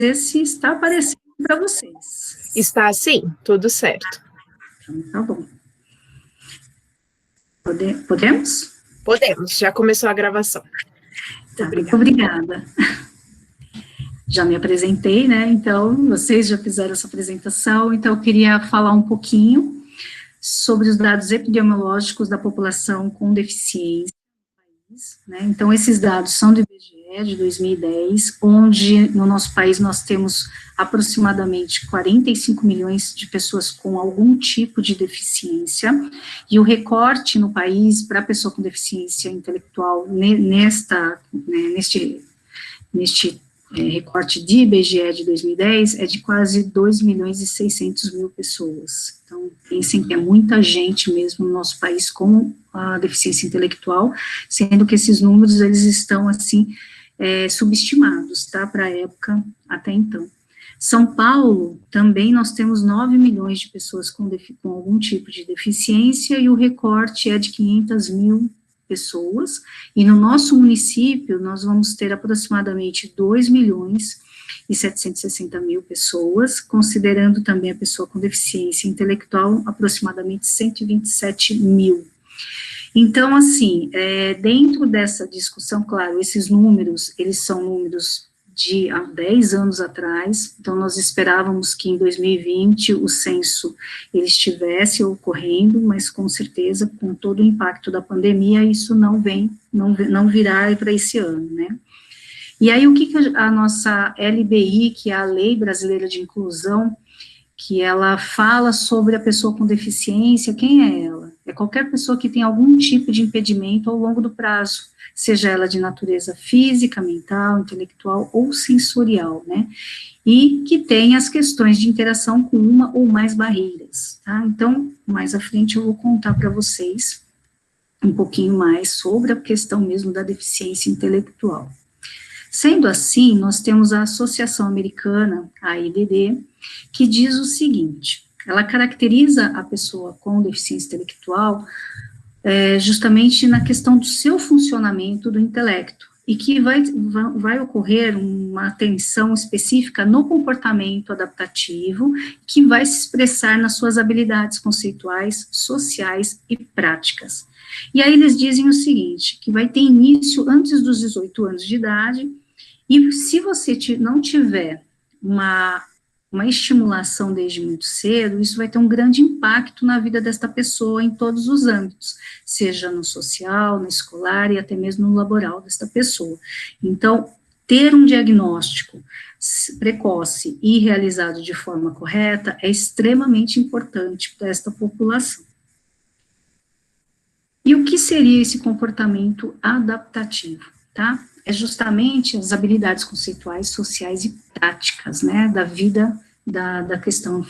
ver se está aparecendo para vocês. Está sim, tudo certo. Então, tá bom. Podemos? Podemos, já começou a gravação. Tá, muito obrigada. Já me apresentei, né? Então, vocês já fizeram essa apresentação, então eu queria falar um pouquinho sobre os dados epidemiológicos da população com deficiência, né? Então, esses dados são do IBGE de 2010, onde no nosso país nós temos aproximadamente 45 milhões de pessoas com algum tipo de deficiência, e o recorte no país para a pessoa com deficiência intelectual neste recorte de IBGE de 2010 é de quase 2 milhões e 600 mil pessoas. Então, pensem que é muita gente mesmo no nosso país com a deficiência intelectual, sendo que esses números, eles estão, assim, subestimados, tá, para a época até então. São Paulo, também nós temos 9 milhões de pessoas com algum tipo de deficiência, e o recorte é de 500 mil pessoas, e no nosso município nós vamos ter aproximadamente 2 milhões e 760 mil pessoas, considerando também a pessoa com deficiência intelectual, aproximadamente 127 mil. Então, assim, dentro dessa discussão, claro, esses números, eles são números de há 10 anos atrás, então nós esperávamos que em 2020 o censo ele estivesse ocorrendo, mas com certeza, com todo o impacto da pandemia, isso não virá para esse ano, né? E aí, o que a nossa LBI, que é a Lei Brasileira de Inclusão, que ela fala sobre a pessoa com deficiência, quem é ela? É qualquer pessoa que tem algum tipo de impedimento ao longo do prazo, seja ela de natureza física, mental, intelectual ou sensorial, né? E que tem as questões de interação com uma ou mais barreiras, tá? Então, mais à frente eu vou contar para vocês um pouquinho mais sobre a questão mesmo da deficiência intelectual. Sendo assim, nós temos a Associação Americana, a AIDD, que diz o seguinte: ela caracteriza a pessoa com deficiência intelectual justamente na questão do seu funcionamento do intelecto, e que vai ocorrer uma atenção específica no comportamento adaptativo, que vai se expressar nas suas habilidades conceituais, sociais e práticas. E aí eles dizem o seguinte, que vai ter início antes dos 18 anos de idade, e se você não tiver uma estimulação desde muito cedo, isso vai ter um grande impacto na vida desta pessoa em todos os âmbitos, seja no social, no escolar e até mesmo no laboral desta pessoa. Então, ter um diagnóstico precoce e realizado de forma correta é extremamente importante para esta população. E o que seria esse comportamento adaptativo, tá? É justamente as habilidades conceituais, sociais e práticas, né, da vida, da questão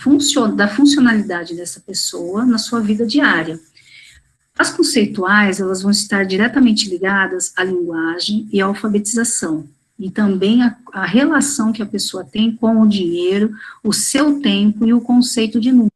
da funcionalidade dessa pessoa na sua vida diária. As conceituais, elas vão estar diretamente ligadas à linguagem e à alfabetização, e também a relação que a pessoa tem com o dinheiro, o seu tempo e o conceito de número.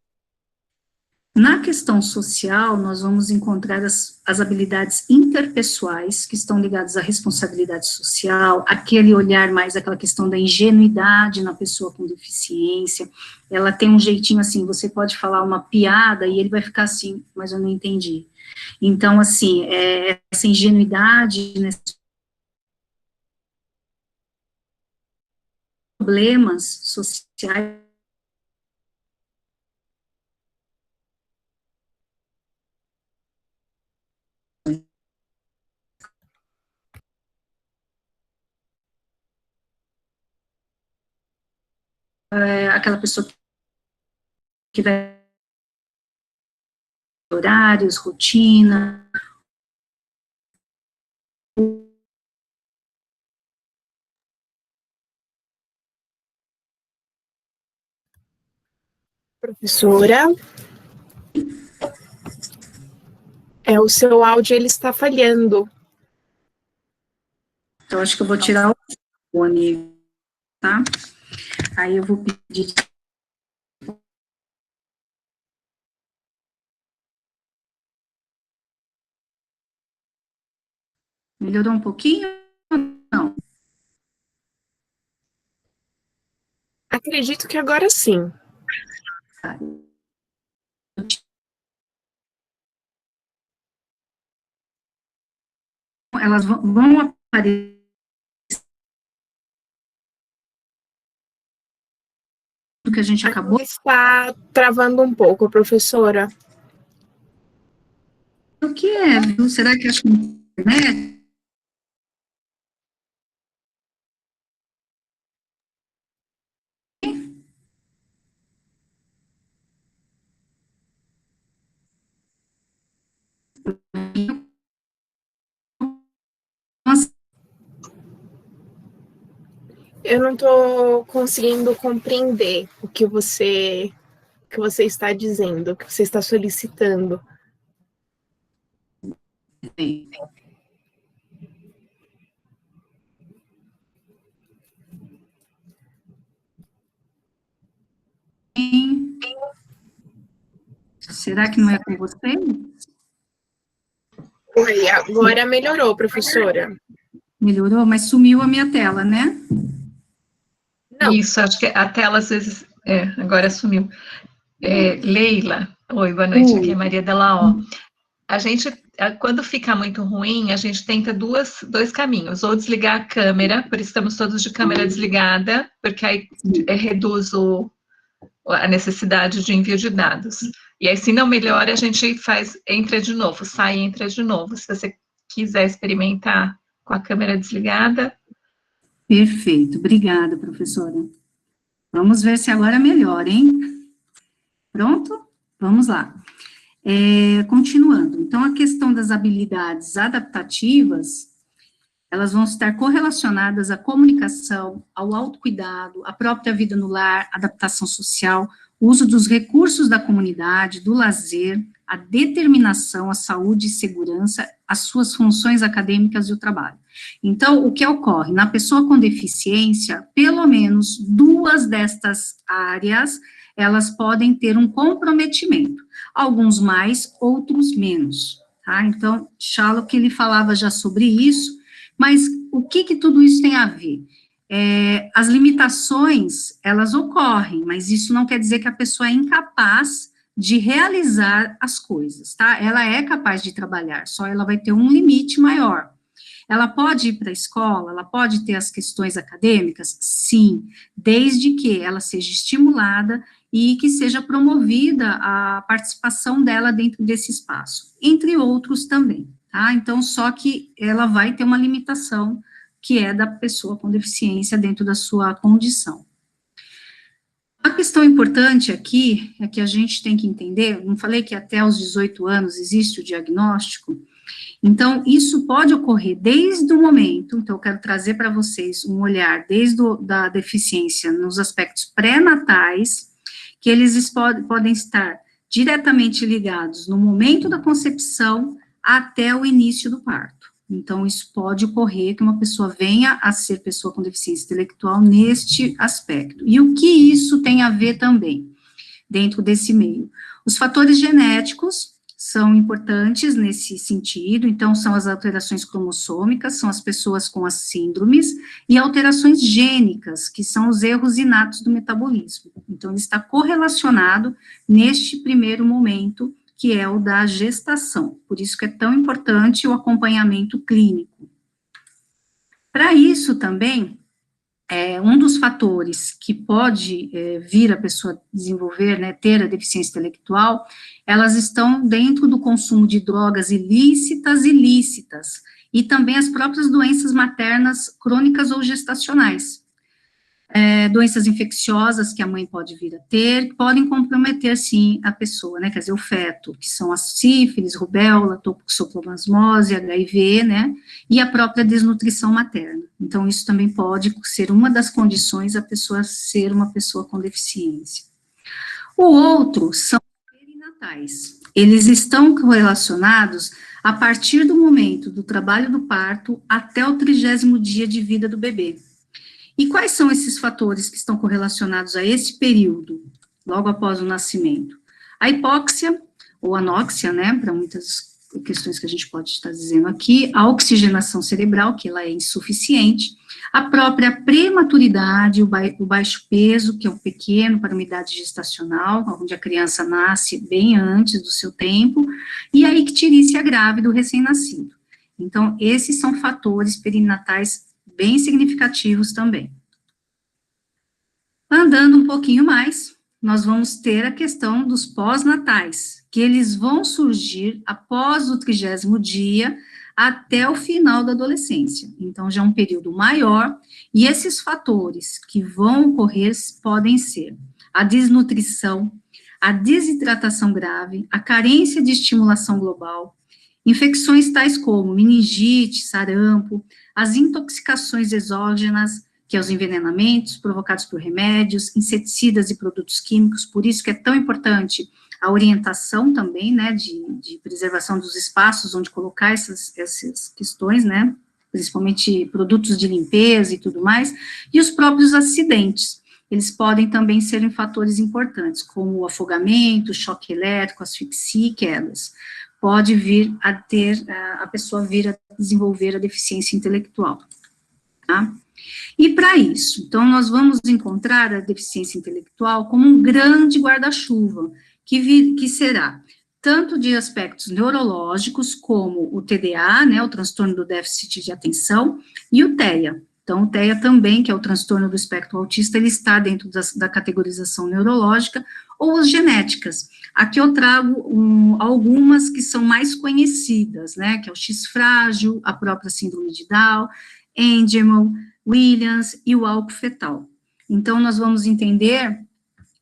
Na questão social, nós vamos encontrar as habilidades interpessoais, que estão ligadas à responsabilidade social, aquele olhar mais, aquela questão da ingenuidade na pessoa com deficiência. Ela tem um jeitinho assim, você pode falar uma piada e ele vai ficar assim, mas eu não entendi. Então, assim, essa ingenuidade, né, problemas sociais, aquela pessoa que vai horários, rotina. Professora, o seu áudio ele está falhando. Então, acho que eu vou tirar o fone, tá? Aí eu vou pedir. Melhorou um pouquinho ou não? acredito que agora sim. Elas vão aparecer do que a gente acabou. Está travando um pouco, professora. O que é? Será que acho que internet? Eu não estou conseguindo compreender o que você está dizendo, o que você está solicitando. Será que não é com você? Oi, agora melhorou, professora. Melhorou, mas sumiu a minha tela, né? Não. Isso, acho que a tela às vezes, agora sumiu. Leila, oi, boa noite, aqui é Maria Delaó. A gente, quando fica muito ruim, a gente tenta dois caminhos, ou desligar a câmera, por isso estamos todos de câmera desligada, porque aí reduz a necessidade de envio de dados. E aí, se não melhora, a gente entra de novo, sai e entra de novo. Se você quiser experimentar com a câmera desligada. Perfeito, obrigada, professora. Vamos ver se agora melhora, hein? Pronto? Vamos lá. Continuando, então, a questão das habilidades adaptativas, elas vão estar correlacionadas à comunicação, ao autocuidado, à própria vida no lar, adaptação social, o uso dos recursos da comunidade, do lazer, a determinação, a saúde e segurança, as suas funções acadêmicas e o trabalho. Então, o que ocorre? Na pessoa com deficiência, pelo menos duas destas áreas, elas podem ter um comprometimento, alguns mais, outros menos, tá? Então, Shalom, ele falava já sobre isso, mas o que tudo isso tem a ver? As limitações, elas ocorrem, mas isso não quer dizer que a pessoa é incapaz de realizar as coisas, tá? Ela é capaz de trabalhar, só ela vai ter um limite maior. Ela pode ir para a escola, ela pode ter as questões acadêmicas? Sim, desde que ela seja estimulada e que seja promovida a participação dela dentro desse espaço, entre outros também, tá? Então, só que ela vai ter uma limitação, que é da pessoa com deficiência dentro da sua condição. A questão importante aqui é que a gente tem que entender, não falei que até os 18 anos existe o diagnóstico, então isso pode ocorrer desde o momento, então eu quero trazer para vocês um olhar desde da deficiência nos aspectos pré-natais, que eles podem estar diretamente ligados no momento da concepção até o início do parto. Então, isso pode ocorrer que uma pessoa venha a ser pessoa com deficiência intelectual neste aspecto. E o que isso tem a ver também, dentro desse meio? Os fatores genéticos são importantes nesse sentido, então, são as alterações cromossômicas, são as pessoas com as síndromes, e alterações gênicas, que são os erros inatos do metabolismo. Então, ele está correlacionado neste primeiro momento, que é o da gestação. Por isso que é tão importante o acompanhamento clínico. Para isso também, um dos fatores que pode vir a pessoa desenvolver, né, ter a deficiência intelectual, elas estão dentro do consumo de drogas ilícitas e lícitas, e também as próprias doenças maternas crônicas ou gestacionais. Doenças infecciosas que a mãe pode vir a ter, podem comprometer, sim, a pessoa, né, quer dizer, o feto, que são as sífilis, rubéola, toxoplasmose, HIV, né, e a própria desnutrição materna. Então, isso também pode ser uma das condições a pessoa ser uma pessoa com deficiência. O outro são perinatais. Eles estão correlacionados a partir do momento do trabalho do parto até o 30º dia de vida do bebê. E quais são esses fatores que estão correlacionados a esse período, logo após o nascimento? A hipóxia, ou anóxia, né, para muitas questões que a gente pode estar dizendo aqui, a oxigenação cerebral, que ela é insuficiente, A própria prematuridade, o baixo peso, que é o pequeno para uma idade gestacional, onde a criança nasce bem antes do seu tempo, e a icterícia grave do recém-nascido. Então, esses são fatores perinatais bem significativos também. Andando um pouquinho mais, nós vamos ter a questão dos pós-natais, que eles vão surgir após o 30º dia até o final da adolescência. Então, já é um período maior, e esses fatores que vão ocorrer podem ser a desnutrição, a desidratação grave, a carência de estimulação global, infecções tais como meningite, sarampo, as intoxicações exógenas, que é os envenenamentos provocados por remédios, inseticidas e produtos químicos, por isso que é tão importante a orientação também, né, de preservação dos espaços onde colocar essas questões, né, principalmente produtos de limpeza e tudo mais, e os próprios acidentes, eles podem também serem fatores importantes, como o afogamento, choque elétrico, asfixia e quedas. Pode vir a ter, a pessoa vir a desenvolver a deficiência intelectual, tá? E para isso, então, nós vamos encontrar a deficiência intelectual como um grande guarda-chuva, que será tanto de aspectos neurológicos, como o TDA, né, o transtorno do déficit de atenção, e o TEA. Então, o TEA também, que é o transtorno do espectro autista, ele está dentro da categorização neurológica, ou as genéticas. Aqui eu trago algumas que são mais conhecidas, né, que é o X frágil, a própria síndrome de Down, Angelman, Williams e o álcool fetal. Então, nós vamos entender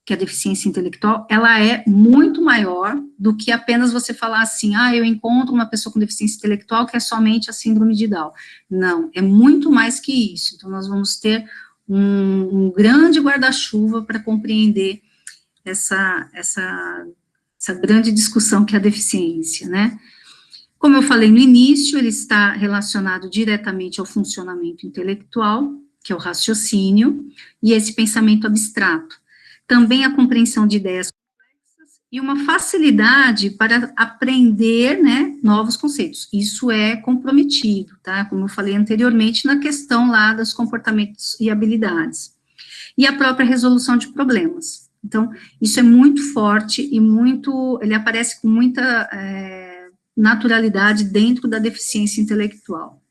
que a deficiência intelectual, ela é muito maior do que apenas você falar assim, eu encontro uma pessoa com deficiência intelectual que é somente a síndrome de Down. Não, é muito mais que isso. Então, nós vamos ter um grande guarda-chuva para compreender essa grande discussão que é a deficiência, né? Como eu falei no início, ele está relacionado diretamente ao funcionamento intelectual, que é o raciocínio, e esse pensamento abstrato. Também a compreensão de ideias complexas e uma facilidade para aprender, né, novos conceitos. Isso é comprometido, tá? Como eu falei anteriormente, na questão lá dos comportamentos e habilidades. E a própria resolução de problemas. Então, isso é muito forte e ele aparece com muita naturalidade dentro da deficiência intelectual.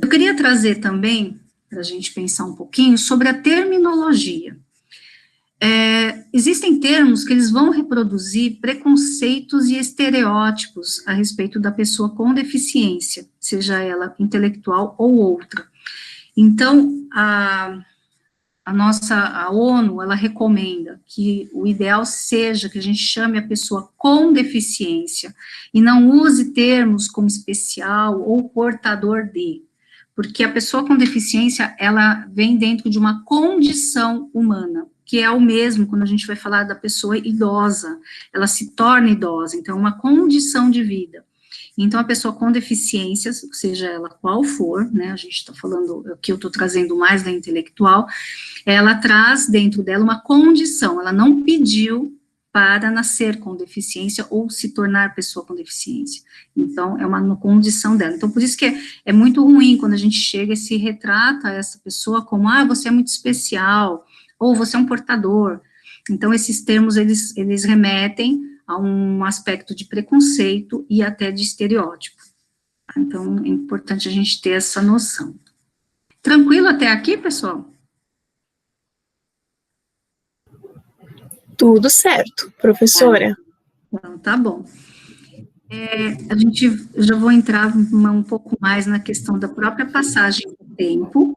Eu queria trazer também, para a gente pensar um pouquinho, sobre a terminologia. Existem termos que eles vão reproduzir preconceitos e estereótipos a respeito da pessoa com deficiência, seja ela intelectual ou outra. Então, a ONU, ela recomenda que o ideal seja que a gente chame a pessoa com deficiência e não use termos como especial ou portador de, porque a pessoa com deficiência, ela vem dentro de uma condição humana, que é o mesmo quando a gente vai falar da pessoa idosa, ela se torna idosa, então é uma condição de vida. Então, a pessoa com deficiências, seja ela qual for, né, a gente está falando, aqui eu estou trazendo mais da intelectual, ela traz dentro dela uma condição, ela não pediu para nascer com deficiência ou se tornar pessoa com deficiência. Então, é uma condição dela. Então, por isso que é muito ruim quando a gente chega e se retrata essa pessoa como, você é muito especial, ou você é um portador. Então, esses termos, eles remetem a um aspecto de preconceito e até de estereótipo. Então, é importante a gente ter essa noção. Tranquilo até aqui, pessoal? Tudo certo, professora. Então, tá bom. Eu já vou entrar um pouco mais na questão da própria passagem do tempo,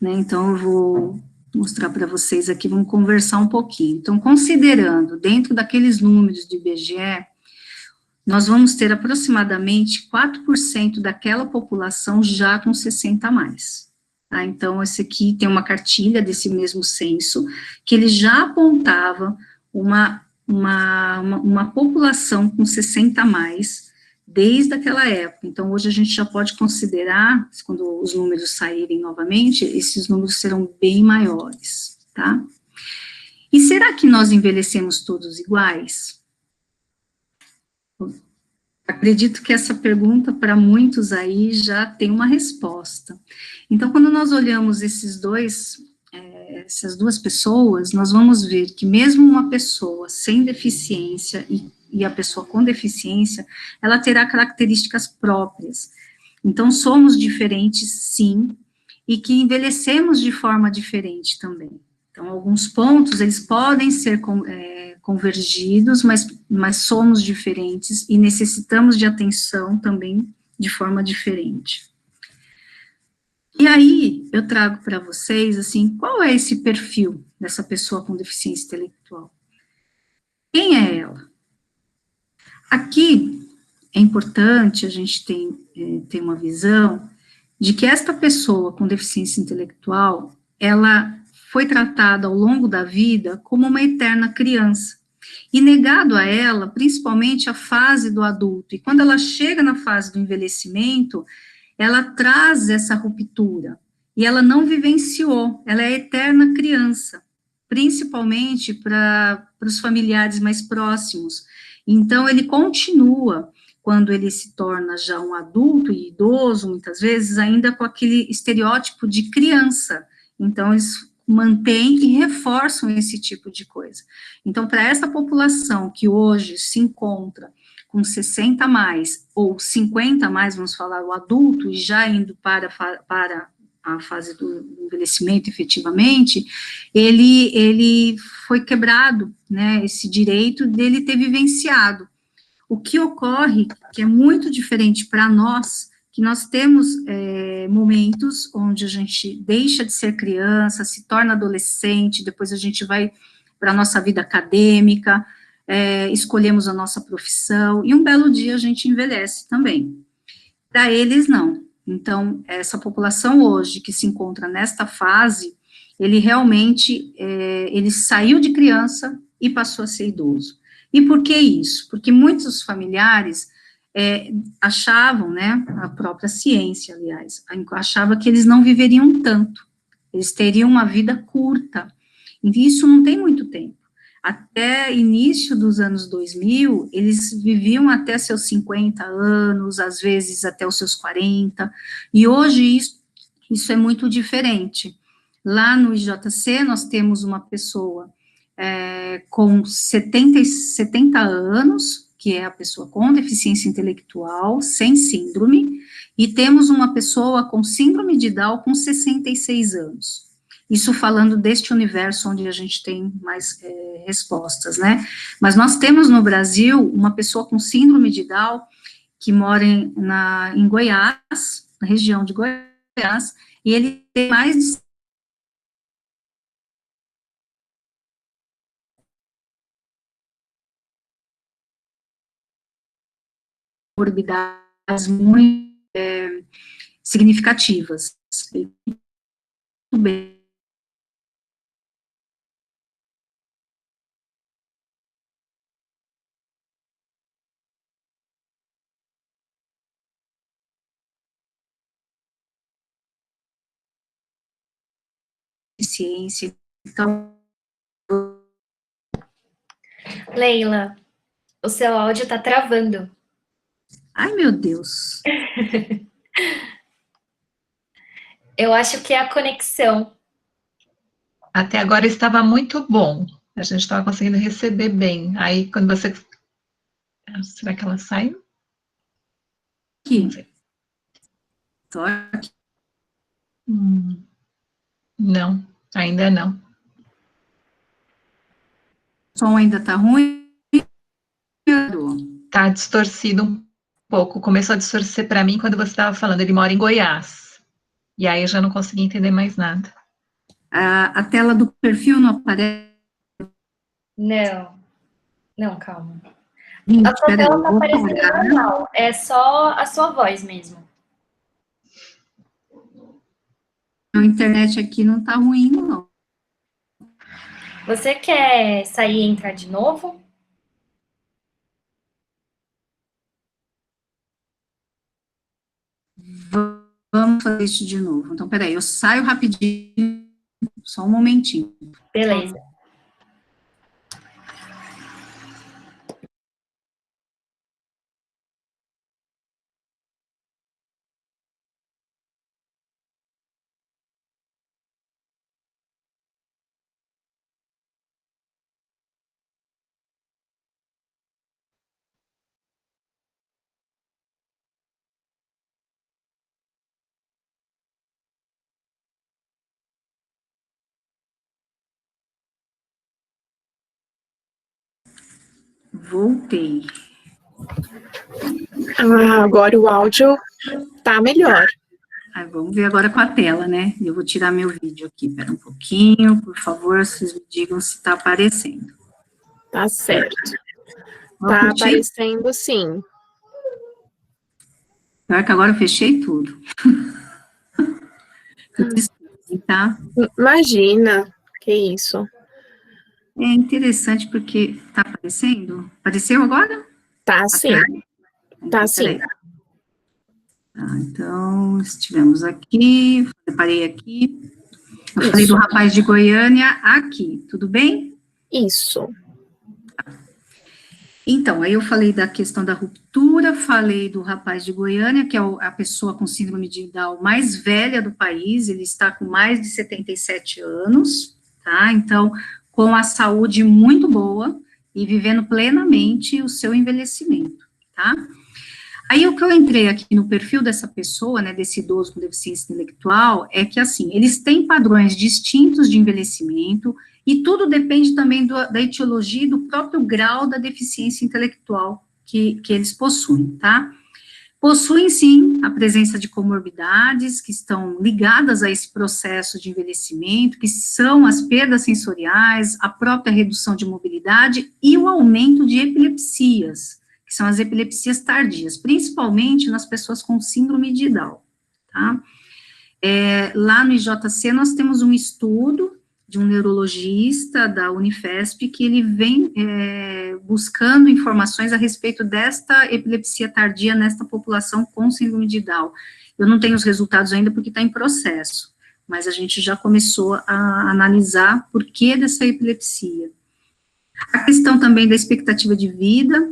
né? Então, eu vou mostrar para vocês aqui, vamos conversar um pouquinho. Então, considerando, dentro daqueles números do IBGE, nós vamos ter aproximadamente 4% daquela população já com 60 a mais. Tá? Então, esse aqui tem uma cartilha desse mesmo censo, que ele já apontava uma população com 60 a mais, desde aquela época. Então, hoje a gente já pode considerar, quando os números saírem novamente, esses números serão bem maiores, tá? E será que nós envelhecemos todos iguais? Acredito que essa pergunta, para muitos aí, já tem uma resposta. Então, quando nós olhamos essas duas pessoas, nós vamos ver que mesmo uma pessoa sem deficiência e a pessoa com deficiência, ela terá características próprias. Então, somos diferentes, sim, e que envelhecemos de forma diferente também. Então, alguns pontos, eles podem ser convergidos, mas somos diferentes e necessitamos de atenção também de forma diferente. E aí, eu trago para vocês, assim, qual é esse perfil dessa pessoa com deficiência intelectual? Quem é ela? Aqui, é importante a gente ter uma visão de que esta pessoa com deficiência intelectual, ela foi tratada ao longo da vida como uma eterna criança, e negado a ela, principalmente a fase do adulto, e quando ela chega na fase do envelhecimento, ela traz essa ruptura, e ela não vivenciou, ela é eterna criança, principalmente para os familiares mais próximos. Então, ele continua, quando ele se torna já um adulto e idoso, muitas vezes, ainda com aquele estereótipo de criança. Então, eles mantêm e reforçam esse tipo de coisa. Então, para essa população que hoje se encontra com 60 a mais, ou 50 a mais, vamos falar, o adulto, e já indo para a fase do envelhecimento, efetivamente, ele foi quebrado, né, esse direito dele ter vivenciado. O que ocorre, que é muito diferente para nós, que nós temos momentos onde a gente deixa de ser criança, se torna adolescente, depois a gente vai para a nossa vida acadêmica, escolhemos a nossa profissão, e um belo dia a gente envelhece também. Para eles, não. Então, essa população hoje, que se encontra nesta fase, ele realmente, ele saiu de criança e passou a ser idoso. E por que isso? Porque muitos familiares achavam, né, a própria ciência, aliás, achava que eles não viveriam tanto, eles teriam uma vida curta, e isso não tem muito tempo. Até início dos anos 2000, eles viviam até seus 50 anos, às vezes até os seus 40, e hoje isso é muito diferente. Lá no IJC, nós temos uma pessoa com 70 anos, que é a pessoa com deficiência intelectual, sem síndrome, e temos uma pessoa com síndrome de Down com 66 anos. Isso falando deste universo onde a gente tem mais respostas, né? Mas nós temos no Brasil uma pessoa com síndrome de Down que mora em Goiás, na região de Goiás, e ele tem mais de comorbidades muito significativas. Muito bem. Ciência, então... Leila, o seu áudio tá travando. Ai, meu Deus. Eu acho que é a conexão. Até agora estava muito bom. A gente estava conseguindo receber bem. Aí, quando você... Será que ela saiu? Aqui. Tô aqui. Não, ainda não. O som ainda tá ruim? Tá distorcido um pouco. Começou a distorcer para mim quando você estava falando. Ele mora em Goiás. E aí eu já não consegui entender mais nada. A tela do perfil não aparece? Não, calma. A sua tela tá aparecendo normal. É só a sua voz mesmo. A internet aqui não tá ruim, não. Você quer sair e entrar de novo? Vamos fazer isso de novo. Então, peraí, eu saio rapidinho, só um momentinho. Beleza. Voltei. Agora o áudio tá melhor. Vamos ver agora com a tela, né? Eu vou tirar meu vídeo aqui, espera um pouquinho, por favor, vocês me digam se está aparecendo. Tá certo. Tá aparecendo, sim. Pior que agora eu fechei tudo. Tá? Imagina, que isso. É interessante porque tá aparecendo? Apareceu agora? Tá, sim. Tá, sim. Então, estivemos aqui, separei aqui. Eu falei do rapaz de Goiânia aqui, tudo bem? Isso. Então, aí eu falei da questão da ruptura, falei do rapaz de Goiânia, que é a pessoa com síndrome de Down mais velha do país, ele está com mais de 77 anos, tá? Então, com a saúde muito boa e vivendo plenamente o seu envelhecimento, tá? Aí, o que eu entrei aqui no perfil dessa pessoa, né, desse idoso com deficiência intelectual, é que, assim, eles têm padrões distintos de envelhecimento, e tudo depende também da etiologia e do próprio grau da deficiência intelectual que eles possuem, tá? Possuem, sim, a presença de comorbidades que estão ligadas a esse processo de envelhecimento, que são as perdas sensoriais, a própria redução de mobilidade e o aumento de epilepsias, que são as epilepsias tardias, principalmente nas pessoas com síndrome de Down, tá? Lá no IJC nós temos um estudo de um neurologista da Unifesp, que ele vem buscando informações a respeito desta epilepsia tardia nesta população com síndrome de Down. Eu não tenho os resultados ainda porque está em processo, mas a gente já começou a analisar por que dessa epilepsia. A questão também da expectativa de vida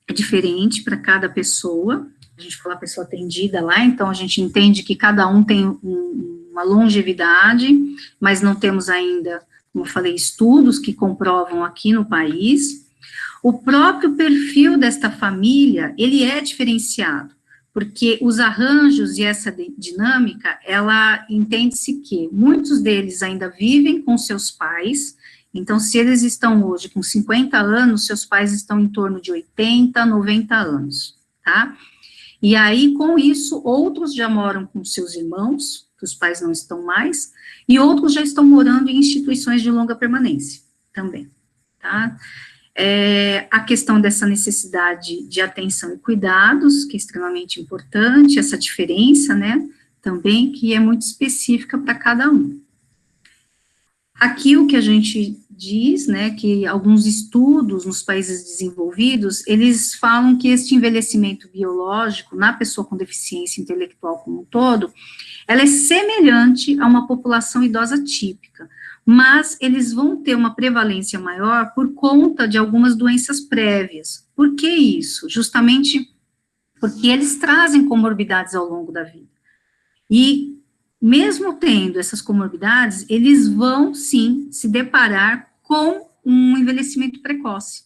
é diferente para cada pessoa. A gente falou a pessoa atendida lá, então a gente entende que cada um tem uma longevidade, mas não temos ainda, como eu falei, estudos que comprovam aqui no país. O próprio perfil desta família, ele é diferenciado, porque os arranjos e essa dinâmica, ela entende-se que muitos deles ainda vivem com seus pais, então se eles estão hoje com 50 anos, seus pais estão em torno de 80, 90 anos, tá? E aí, com isso, outros já moram com seus irmãos, que os pais não estão mais, e outros já estão morando em instituições de longa permanência, também, tá? A questão dessa necessidade de atenção e cuidados, que é extremamente importante, essa diferença, né, também, que é muito específica para cada um. Aqui o que a gente diz, né, que alguns estudos nos países desenvolvidos, eles falam que este envelhecimento biológico na pessoa com deficiência intelectual como um todo, ela é semelhante a uma população idosa típica, mas eles vão ter uma prevalência maior por conta de algumas doenças prévias. Por que isso? Justamente porque eles trazem comorbidades ao longo da vida. E mesmo tendo essas comorbidades, eles vão, sim, se deparar com um envelhecimento precoce.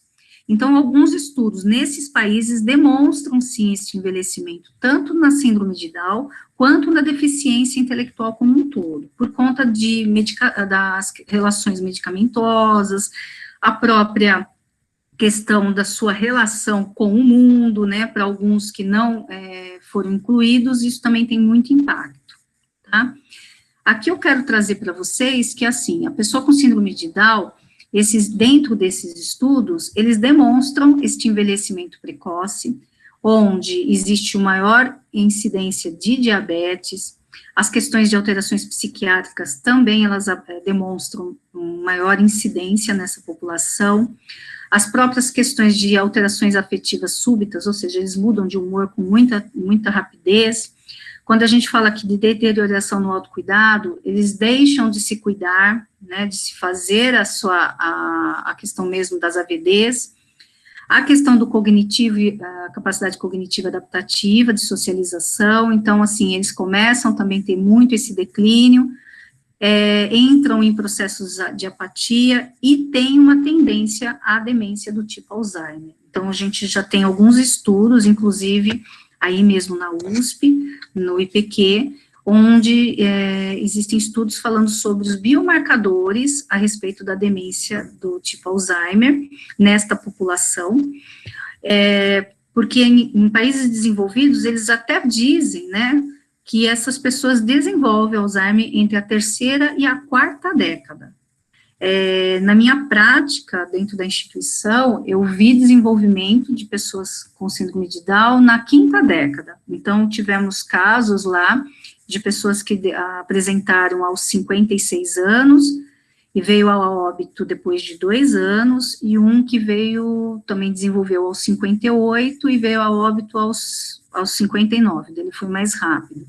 Então, alguns estudos nesses países demonstram, sim, esse envelhecimento, tanto na síndrome de Down, quanto na deficiência intelectual como um todo, por conta das relações medicamentosas, a própria questão da sua relação com o mundo, né, para alguns que não foram incluídos, isso também tem muito impacto. Tá? Aqui eu quero trazer para vocês que, assim, a pessoa com síndrome de Down, dentro desses estudos, eles demonstram este envelhecimento precoce, onde existe uma maior incidência de diabetes, as questões de alterações psiquiátricas também, elas demonstram uma maior incidência nessa população, as próprias questões de alterações afetivas súbitas, ou seja, eles mudam de humor com muita rapidez. Quando a gente fala aqui de deterioração no autocuidado, eles deixam de se cuidar, né, de se fazer a questão mesmo das AVDs, a questão do cognitivo, a capacidade cognitiva adaptativa, de socialização, então, assim, eles começam também a ter muito esse declínio, entram em processos de apatia e tem uma tendência à demência do tipo Alzheimer. Então, a gente já tem alguns estudos, inclusive, aí mesmo na USP, no IPQ, onde existem estudos falando sobre os biomarcadores a respeito da demência do tipo Alzheimer nesta população, porque em países desenvolvidos, eles até dizem, né, que essas pessoas desenvolvem Alzheimer entre a terceira e a quarta década. Na minha prática, dentro da instituição, eu vi desenvolvimento de pessoas com síndrome de Down na quinta década. Então, tivemos casos lá de pessoas que apresentaram aos 56 anos, e veio ao óbito depois de 2 anos, e um que veio, também desenvolveu aos 58, e veio ao óbito aos 59, ele foi mais rápido.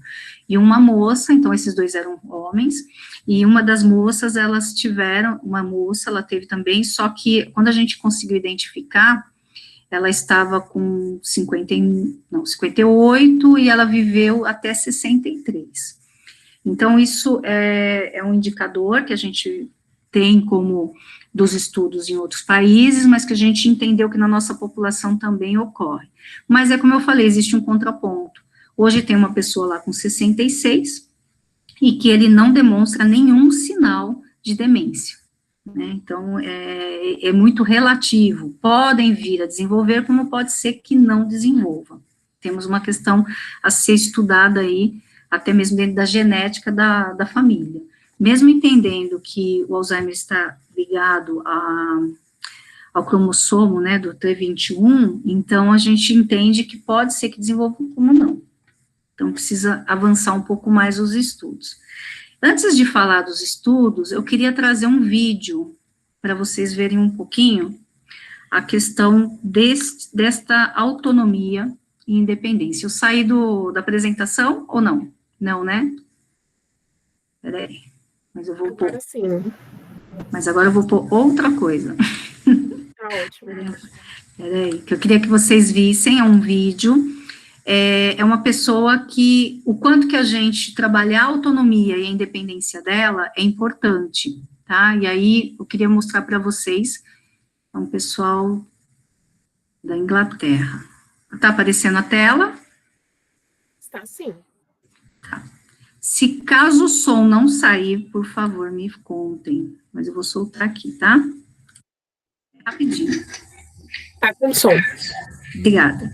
E uma moça, então esses 2 eram homens, e uma das moças, ela teve também, só que quando a gente conseguiu identificar, ela estava com 58, e ela viveu até 63. Então, isso é um indicador que a gente tem como dos estudos em outros países, mas que a gente entendeu que na nossa população também ocorre. Mas como eu falei, existe um contraponto. Hoje tem uma pessoa lá com 66, e que ele não demonstra nenhum sinal de demência, né? Então, é muito relativo. Podem vir a desenvolver, como pode ser que não desenvolva. Temos uma questão a ser estudada aí, até mesmo dentro da genética da família. Mesmo entendendo que o Alzheimer está ligado ao cromossomo, né, do T21, então a gente entende que pode ser que desenvolva como não. Então precisa avançar um pouco mais os estudos. Antes de falar dos estudos, eu queria trazer um vídeo para vocês verem um pouquinho a questão desta autonomia e independência. Eu saí da apresentação ou não? Não, né? Peraí. Mas eu vou pôr. Agora sim. Mas agora eu vou pôr outra coisa. Tá ótimo. Peraí, que eu queria que vocês vissem, é um vídeo. É uma pessoa que, o quanto que a gente trabalhar a autonomia e a independência dela é importante, tá? E aí, eu queria mostrar para vocês, é um pessoal da Inglaterra. Tá aparecendo a tela? Está sim. Tá. Se caso o som não sair, por favor, me contem. Mas eu vou soltar aqui, tá? Rapidinho. Tá com som. Obrigada.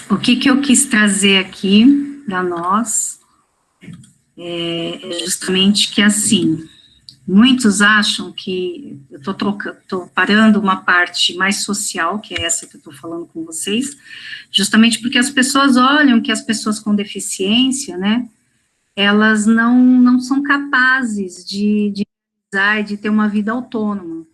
O que eu quis trazer aqui para nós é justamente que, assim, muitos acham que eu estou parando uma parte mais social, que é essa que eu estou falando com vocês, justamente porque as pessoas olham que as pessoas com deficiência, né, elas não são capazes de ter uma vida autônoma.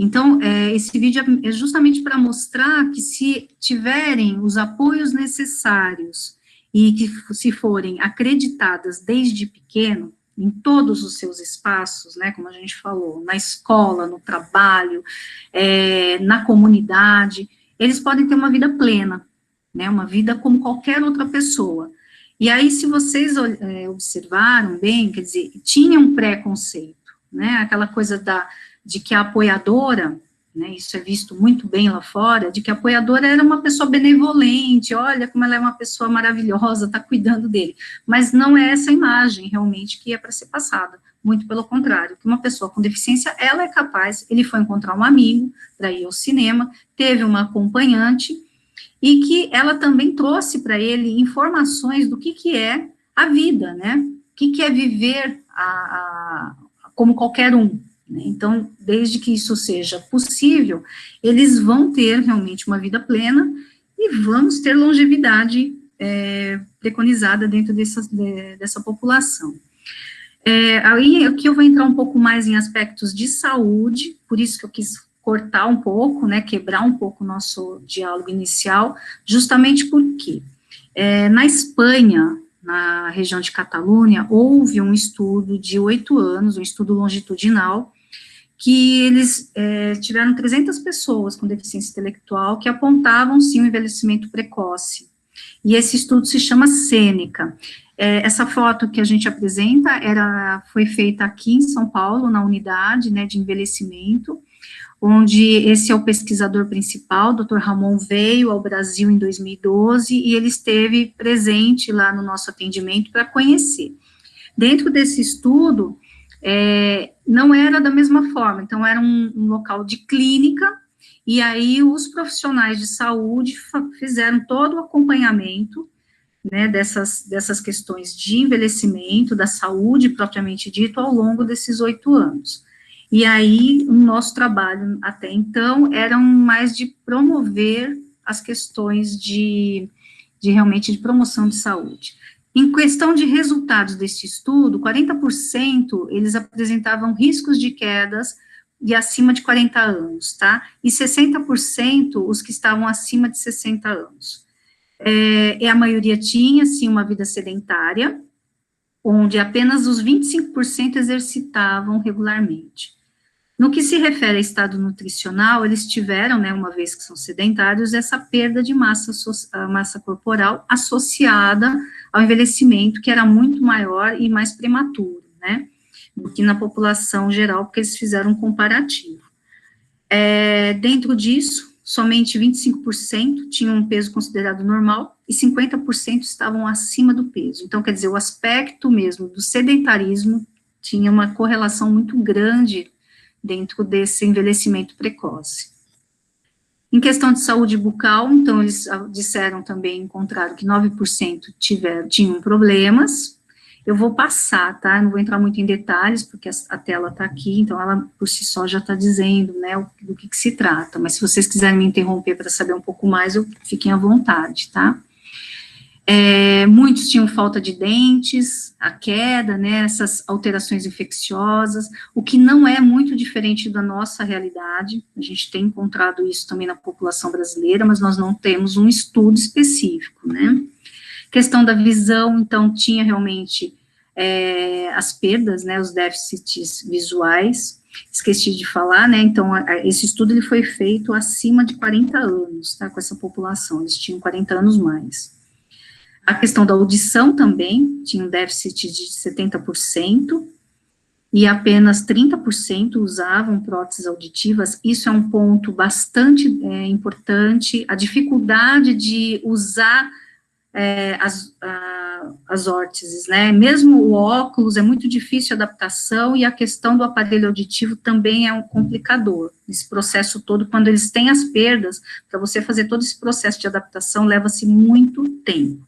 Então, esse vídeo é justamente para mostrar que se tiverem os apoios necessários e que se forem acreditadas desde pequeno, em todos os seus espaços, né, como a gente falou, na escola, no trabalho, na comunidade, eles podem ter uma vida plena, né, uma vida como qualquer outra pessoa. E aí, se vocês observaram bem, quer dizer, tinha um preconceito, né, aquela coisa de que a apoiadora, né, isso é visto muito bem lá fora, de que a apoiadora era uma pessoa benevolente, olha como ela é uma pessoa maravilhosa, está cuidando dele, mas não é essa imagem realmente que é para ser passada, muito pelo contrário, que uma pessoa com deficiência, ela é capaz, ele foi encontrar um amigo para ir ao cinema, teve uma acompanhante, e que ela também trouxe para ele informações do que é a vida, né, o que é viver como qualquer um. Então, desde que isso seja possível, eles vão ter realmente uma vida plena e vamos ter longevidade preconizada dentro dessa população. Aí aqui eu vou entrar um pouco mais em aspectos de saúde, por isso que eu quis cortar um pouco, né, quebrar um pouco o nosso diálogo inicial, justamente porque na Espanha, na região de Catalunha, houve um estudo de 8 anos, um estudo longitudinal, que eles tiveram 300 pessoas com deficiência intelectual que apontavam, sim, o envelhecimento precoce. E esse estudo se chama Sêneca. Essa foto que a gente apresenta foi feita aqui em São Paulo, na unidade, né, de envelhecimento, onde esse é o pesquisador principal, Dr. Ramon, veio ao Brasil em 2012, e ele esteve presente lá no nosso atendimento para conhecer. Dentro desse estudo, não era da mesma forma, então era um local de clínica, e aí os profissionais de saúde fizeram todo o acompanhamento, né, dessas questões de envelhecimento, da saúde propriamente dito, ao longo desses 8 anos. E aí, o nosso trabalho até então era mais de promover as questões realmente de promoção de saúde. Em questão de resultados deste estudo, 40% eles apresentavam riscos de quedas e acima de 40 anos, tá? E 60% os que estavam acima de 60 anos. A maioria tinha, sim, uma vida sedentária, onde apenas os 25% exercitavam regularmente. No que se refere a estado nutricional, eles tiveram, né, uma vez que são sedentários, essa perda de massa corporal associada ao envelhecimento, que era muito maior e mais prematuro, né, do que na população geral, porque eles fizeram um comparativo. Dentro disso, somente 25% tinham um peso considerado normal e 50% estavam acima do peso. Então, quer dizer, o aspecto mesmo do sedentarismo tinha uma correlação muito grande dentro desse envelhecimento precoce. Em questão de saúde bucal, então, eles disseram também, encontraram que 9% tinham problemas. Eu vou passar, tá? Eu não vou entrar muito em detalhes, porque a tela está aqui, então ela, por si só, já está dizendo, né, do que se trata. Mas se vocês quiserem me interromper para saber um pouco mais, fiquem à vontade, tá? Muitos tinham falta de dentes, a queda, né, essas alterações infecciosas, o que não é muito diferente da nossa realidade. A gente tem encontrado isso também na população brasileira, mas nós não temos um estudo específico, né. Questão da visão, então, tinha realmente as perdas, né, os déficits visuais. Esqueci de falar, né, então, esse estudo ele foi feito acima de 40 anos, tá, com essa população, eles tinham 40 anos mais. A questão da audição também, tinha um déficit de 70%, e apenas 30% usavam próteses auditivas. Isso é um ponto bastante importante, a dificuldade de usar as órteses, né? Mesmo o óculos é muito difícil a adaptação, e a questão do aparelho auditivo também é um complicador. Esse processo todo, quando eles têm as perdas, para você fazer todo esse processo de adaptação, leva-se muito tempo.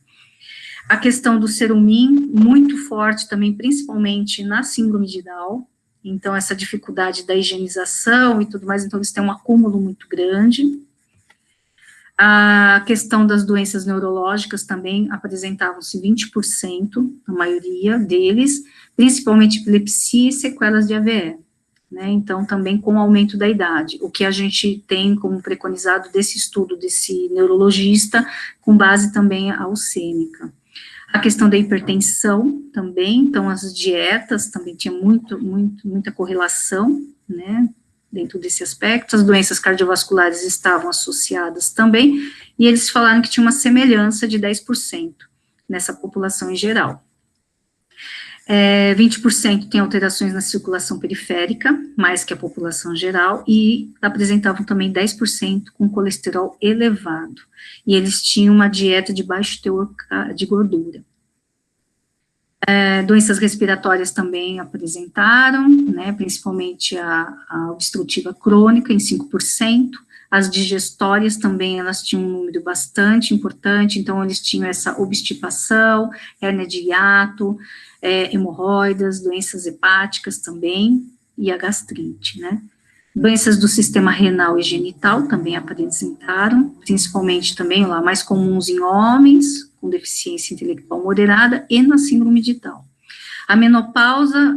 A questão do cerumin, muito forte também, principalmente na síndrome de Down, então essa dificuldade da higienização e tudo mais, então eles têm um acúmulo muito grande. A questão das doenças neurológicas também apresentavam-se 20%, a maioria deles, principalmente epilepsia e sequelas de AVE, né, então também com o aumento da idade, o que a gente tem como preconizado desse estudo desse neurologista, com base também alcêmica. A questão da hipertensão também, então as dietas também tinha muita correlação, né, dentro desse aspecto. As doenças cardiovasculares estavam associadas também, e eles falaram que tinha uma semelhança de 10% nessa população em geral. 20% tem alterações na circulação periférica, mais que a população geral, e apresentavam também 10% com colesterol elevado, e eles tinham uma dieta de baixo teor de gordura. Doenças respiratórias também apresentaram, né, principalmente a obstrutiva crônica, em 5%, as digestórias também, elas tinham um número bastante importante, então eles tinham essa obstipação, hérnia de hiato, hemorroidas, doenças hepáticas também, e a gastrite, né. Doenças do sistema renal e genital também apresentaram, principalmente também lá, mais comuns em homens, com deficiência intelectual moderada, e na síndrome de Down. A menopausa,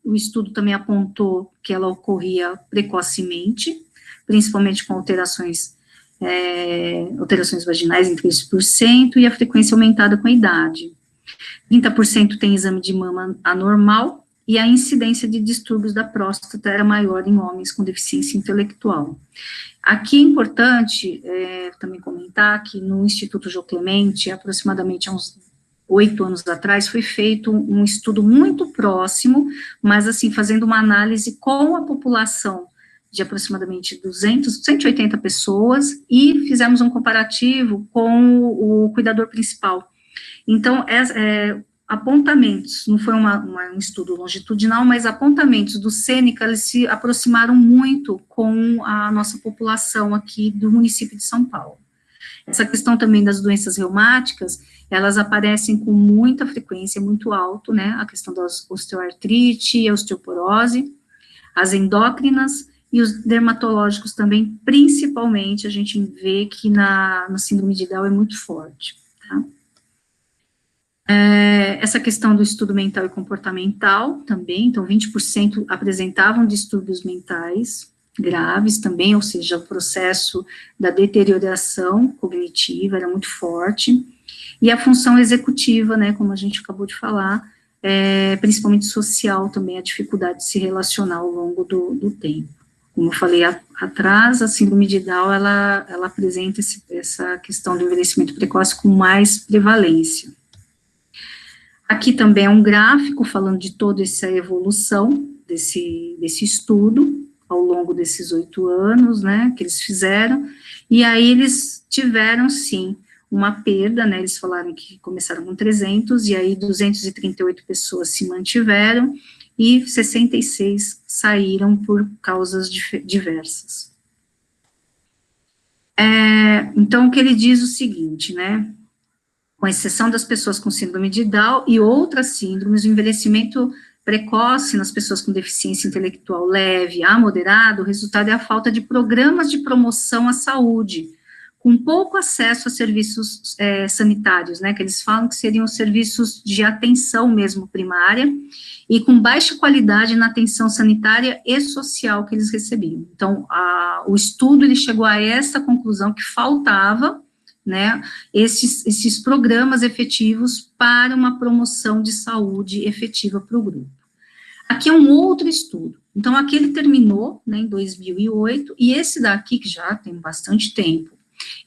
o estudo também apontou que ela ocorria precocemente, principalmente com alterações vaginais em 3%, e a frequência aumentada com a idade. 30% tem exame de mama anormal, e a incidência de distúrbios da próstata era maior em homens com deficiência intelectual. Aqui é importante também comentar que no Instituto Jô Clemente, aproximadamente há uns 8 anos atrás, foi feito um estudo muito próximo, mas assim, fazendo uma análise com a população de aproximadamente 180 pessoas, e fizemos um comparativo com o cuidador principal. Então, apontamentos, não foi um estudo longitudinal, mas apontamentos do Sêneca, eles se aproximaram muito com a nossa população aqui do município de São Paulo. Essa questão também das doenças reumáticas, elas aparecem com muita frequência, muito alto, né, a questão da osteoartrite, a osteoporose, as endócrinas e os dermatológicos também, principalmente, a gente vê que na síndrome de Down é muito forte, tá? Essa questão do estudo mental e comportamental também, então 20% apresentavam distúrbios mentais graves também, ou seja, o processo da deterioração cognitiva era muito forte, e a função executiva, né, como a gente acabou de falar, principalmente social também, a dificuldade de se relacionar ao longo do tempo. Como eu falei atrás, a síndrome de Down, ela apresenta essa questão do envelhecimento precoce com mais prevalência. Aqui também é um gráfico falando de toda essa evolução desse estudo, ao longo desses 8 anos, né, que eles fizeram, e aí eles tiveram, sim, uma perda, né, eles falaram que começaram com 300, e aí 238 pessoas se mantiveram, e 66 saíram por causas diversas. Então, o que ele diz é o seguinte, né, com exceção das pessoas com síndrome de Down e outras síndromes, o envelhecimento precoce nas pessoas com deficiência intelectual leve a moderado, o resultado é a falta de programas de promoção à saúde, com pouco acesso a serviços sanitários, né, que eles falam que seriam serviços de atenção mesmo primária, e com baixa qualidade na atenção sanitária e social que eles recebiam. Então, o estudo, ele chegou a essa conclusão que faltava, né, esses programas efetivos para uma promoção de saúde efetiva para o grupo. Aqui é um outro estudo, então aqui ele terminou, né, em 2008, e esse daqui, que já tem bastante tempo,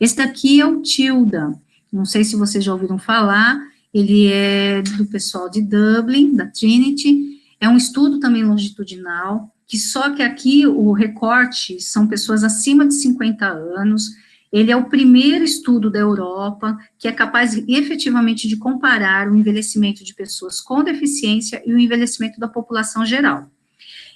esse daqui é o TILDA, não sei se vocês já ouviram falar, ele é do pessoal de Dublin, da Trinity, é um estudo também longitudinal, que só que aqui o recorte são pessoas acima de 50 anos, Ele é o primeiro estudo da Europa que é capaz efetivamente de comparar o envelhecimento de pessoas com deficiência e o envelhecimento da população geral.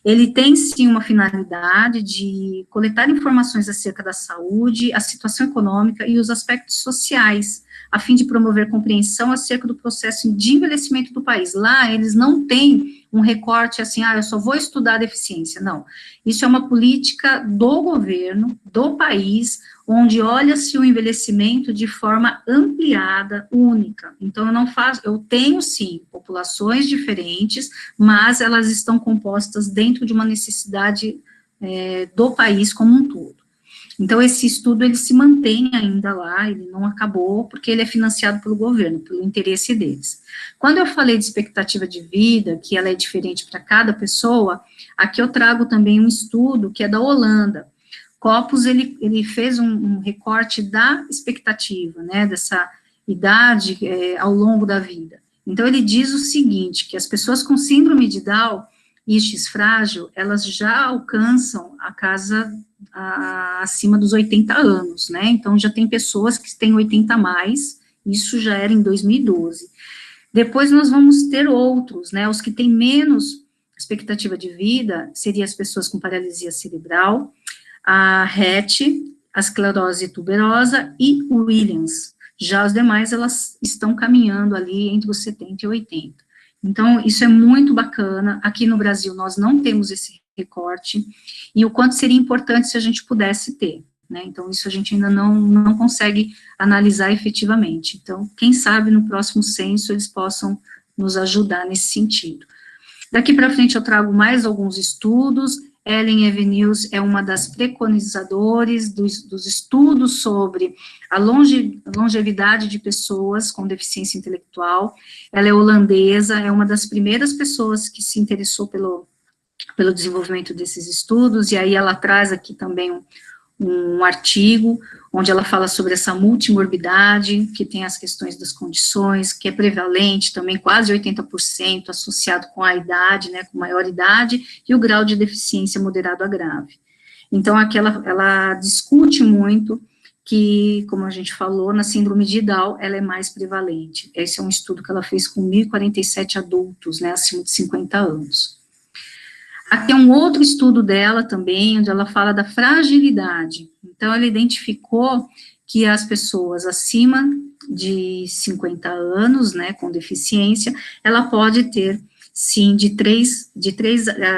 Ele tem, sim, uma finalidade de coletar informações acerca da saúde, a situação econômica e os aspectos sociais, a fim de promover compreensão acerca do processo de envelhecimento do país. Lá, eles não têm um recorte assim, eu só vou estudar a deficiência. Não. Isso é uma política do governo, do país, onde olha-se o envelhecimento de forma ampliada, única. Então, eu tenho, sim, populações diferentes, mas elas estão compostas dentro de uma necessidade do país como um todo. Então, esse estudo, ele se mantém ainda lá, ele não acabou, porque ele é financiado pelo governo, pelo interesse deles. Quando eu falei de expectativa de vida, que ela é diferente para cada pessoa, aqui eu trago também um estudo que é da Holanda. Copus, ele fez um recorte da expectativa, né, dessa idade ao longo da vida. Então, ele diz o seguinte, que as pessoas com síndrome de Down e X frágil, elas já alcançam a casa acima dos 80 anos, né, então já tem pessoas que têm 80 a mais, isso já era em 2012. Depois nós vamos ter outros, né, os que têm menos expectativa de vida, seriam as pessoas com paralisia cerebral, a RET, a esclerose tuberosa e o Williams. Já as demais, elas estão caminhando ali entre os 70 e 80. Então, isso é muito bacana. Aqui no Brasil, nós não temos esse recorte, e o quanto seria importante se a gente pudesse ter, né? Então, isso a gente ainda não consegue analisar efetivamente. Então, quem sabe no próximo censo eles possam nos ajudar nesse sentido. Daqui para frente eu trago mais alguns estudos. Ellen Evenews é uma das preconizadoras dos estudos sobre a longevidade de pessoas com deficiência intelectual. Ela é holandesa, é uma das primeiras pessoas que se interessou pelo desenvolvimento desses estudos, e aí ela traz aqui também um artigo, onde ela fala sobre essa multimorbidade, que tem as questões das condições, que é prevalente também, quase 80%, associado com a idade, né, com maior idade, e o grau de deficiência moderado a grave. Então, aqui ela discute muito que, como a gente falou, na síndrome de Down, ela é mais prevalente. Esse é um estudo que ela fez com 1.047 adultos, né, acima de 50 anos. Aqui é um outro estudo dela também, onde ela fala da fragilidade. Então, ela identificou que as pessoas acima de 50 anos, né, com deficiência, ela pode ter, sim, de 3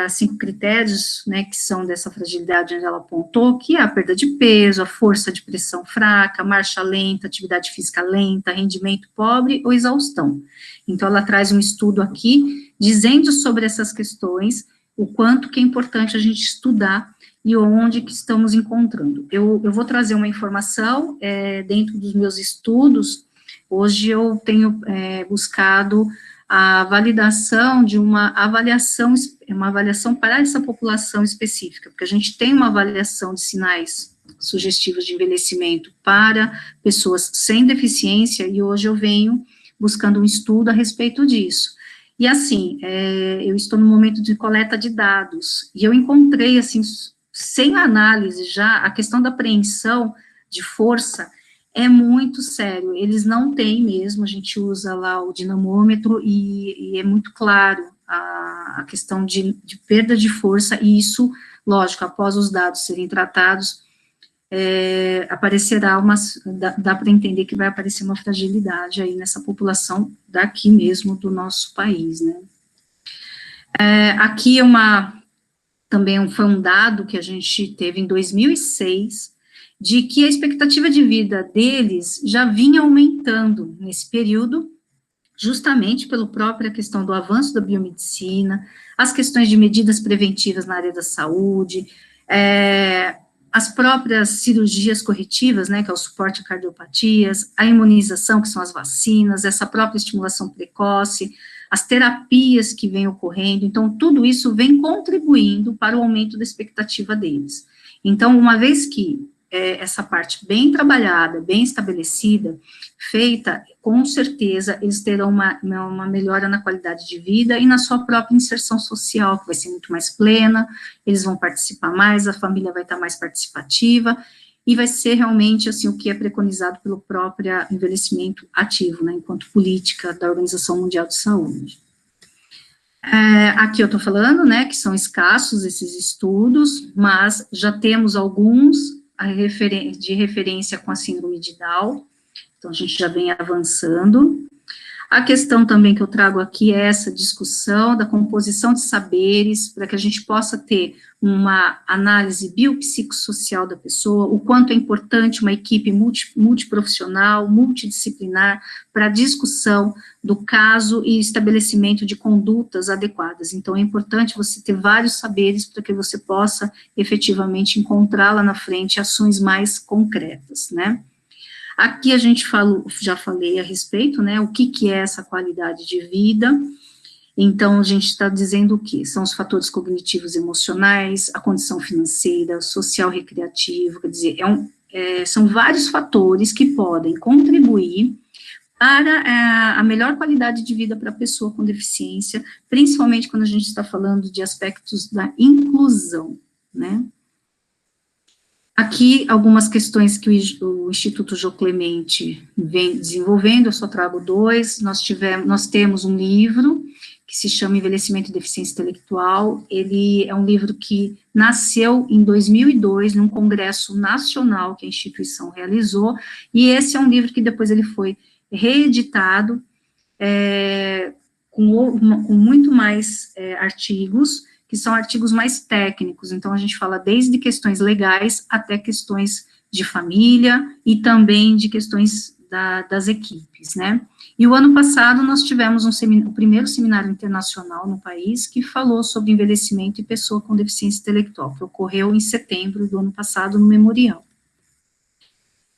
a 5 critérios, né, que são dessa fragilidade, onde ela apontou, que é a perda de peso, a força de pressão fraca, marcha lenta, atividade física lenta, rendimento pobre ou exaustão. Então, ela traz um estudo aqui, dizendo sobre essas questões, o quanto que é importante a gente estudar e onde que estamos encontrando. Eu vou trazer uma informação, dentro dos meus estudos, hoje eu tenho buscado a validação de uma avaliação para essa população específica, porque a gente tem uma avaliação de sinais sugestivos de envelhecimento para pessoas sem deficiência, e hoje eu venho buscando um estudo a respeito disso. E assim, eu estou no momento de coleta de dados, e eu encontrei, assim, sem análise já, a questão da apreensão de força é muito sério, eles não têm mesmo, a gente usa lá o dinamômetro, e é muito claro a questão de perda de força, e isso, lógico, após os dados serem tratados, aparecerá dá para entender que vai aparecer uma fragilidade aí nessa população daqui mesmo do nosso país, né. Aqui também foi um dado que a gente teve em 2006, de que a expectativa de vida deles já vinha aumentando nesse período, justamente pela própria questão do avanço da biomedicina, as questões de medidas preventivas na área da saúde, as próprias cirurgias corretivas, né, que é o suporte a cardiopatias, a imunização, que são as vacinas, essa própria estimulação precoce, as terapias que vêm ocorrendo, então tudo isso vem contribuindo para o aumento da expectativa deles. Então, uma vez que essa parte bem trabalhada, bem estabelecida, feita, com certeza eles terão uma melhora na qualidade de vida e na sua própria inserção social, que vai ser muito mais plena, eles vão participar mais, a família vai estar mais participativa, e vai ser realmente, assim, o que é preconizado pelo próprio envelhecimento ativo, né, enquanto política da Organização Mundial de Saúde. Aqui eu estou falando, né, que são escassos esses estudos, mas já temos alguns de referência com a síndrome de Down, então a gente já vem avançando. A questão também que eu trago aqui é essa discussão da composição de saberes, para que a gente possa ter uma análise biopsicossocial da pessoa, o quanto é importante uma equipe multiprofissional, multidisciplinar, para a discussão do caso e estabelecimento de condutas adequadas. Então, é importante você ter vários saberes para que você possa efetivamente encontrar lá na frente ações mais concretas, né? Aqui a gente já falei a respeito, né, o que é essa qualidade de vida. Então, a gente está dizendo o quê? São os fatores cognitivos emocionais, a condição financeira, social recreativo, quer dizer, são vários fatores que podem contribuir para a melhor qualidade de vida para a pessoa com deficiência, principalmente quando a gente está falando de aspectos da inclusão, né? Aqui, algumas questões que o Instituto Jô Clemente vem desenvolvendo, eu só trago 2, nós temos um livro que se chama Envelhecimento e Deficiência Intelectual, ele é um livro que nasceu em 2002, num congresso nacional que a instituição realizou, e esse é um livro que depois ele foi reeditado, com muito mais artigos, que são artigos mais técnicos, então a gente fala desde questões legais até questões de família e também de questões das equipes, né? E o ano passado nós tivemos o primeiro seminário internacional no país que falou sobre envelhecimento e pessoa com deficiência intelectual, que ocorreu em setembro do ano passado no Memorial.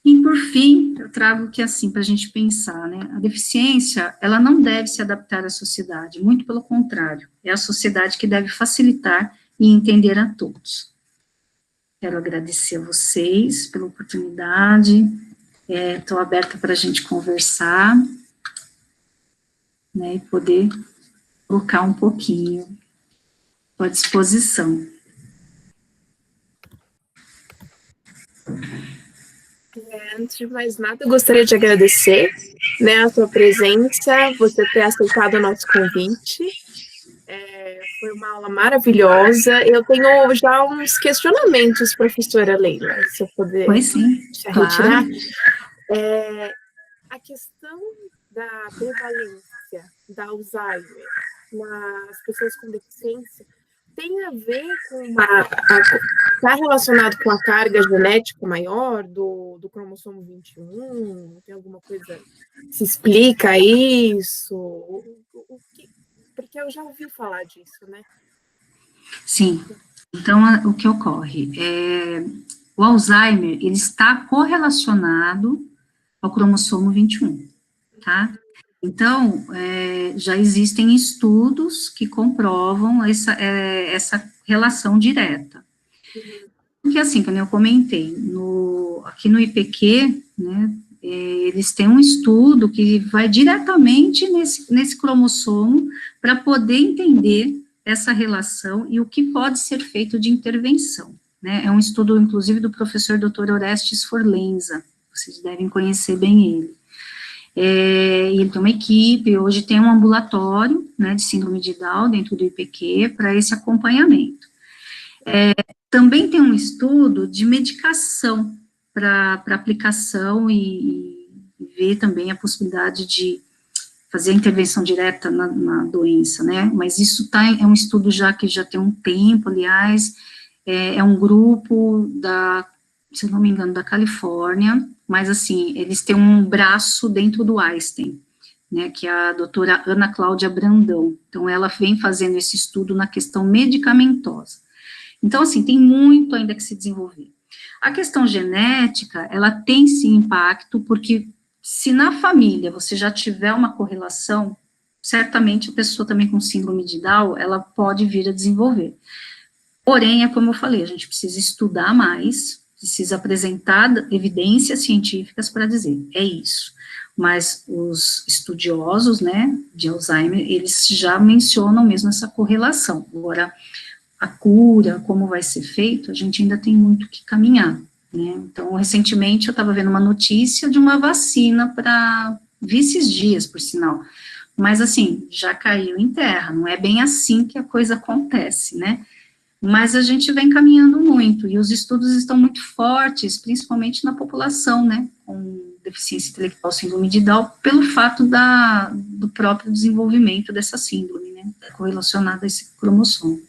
E, por fim, eu trago que, assim, para a gente pensar, né, a deficiência, ela não deve se adaptar à sociedade, muito pelo contrário, é a sociedade que deve facilitar e entender a todos. Quero agradecer a vocês pela oportunidade, estou aberta para a gente conversar, né, e poder colocar um pouquinho à disposição. Antes de mais nada, eu gostaria de agradecer, né, a sua presença, você ter aceitado o nosso convite. Foi uma aula maravilhosa. Eu tenho já uns questionamentos, professora Leila, se eu puder retirar. A questão da prevalência da Alzheimer nas pessoas com deficiência tem a ver com está relacionado com a carga genética maior do cromossomo 21? Tem alguma coisa que se explica isso? Porque eu já ouvi falar disso, né? Sim. Então, o que ocorre? O Alzheimer, ele está correlacionado ao cromossomo 21, tá? Então, já existem estudos que comprovam essa relação direta. Porque, assim, como eu comentei, aqui no IPQ, né, eles têm um estudo que vai diretamente nesse cromossomo para poder entender essa relação e o que pode ser feito de intervenção, né? É um estudo, inclusive, do professor Dr. Orestes Forlenza, vocês devem conhecer bem ele. Ele tem uma equipe, hoje tem um ambulatório, né, de síndrome de Down dentro do IPQ para esse acompanhamento. Também tem um estudo de medicação para aplicação e ver também a possibilidade de fazer a intervenção direta na doença, né, mas isso é um estudo que já tem um tempo, aliás, é um grupo se eu não me engano, da Califórnia, mas assim, eles têm um braço dentro do Einstein, né, que é a doutora Ana Cláudia Brandão, então ela vem fazendo esse estudo na questão medicamentosa. Então, assim, tem muito ainda que se desenvolver. A questão genética, ela tem sim impacto, porque se na família você já tiver uma correlação, certamente a pessoa também com síndrome de Down, ela pode vir a desenvolver. Porém, é como eu falei, a gente precisa estudar mais, precisa apresentar evidências científicas para dizer, é isso. Mas os estudiosos, né, de Alzheimer, eles já mencionam mesmo essa correlação. Agora, a cura, como vai ser feito, a gente ainda tem muito que caminhar, né? Então, recentemente, eu estava vendo uma notícia de uma vacina para, vi esses dias, por sinal, mas, assim, já caiu em terra, não é bem assim que a coisa acontece, né? Mas a gente vem caminhando muito, e os estudos estão muito fortes, principalmente na população, né, com deficiência intelectual, síndrome de Down, pelo fato do próprio desenvolvimento dessa síndrome, né, correlacionada a esse cromossomo.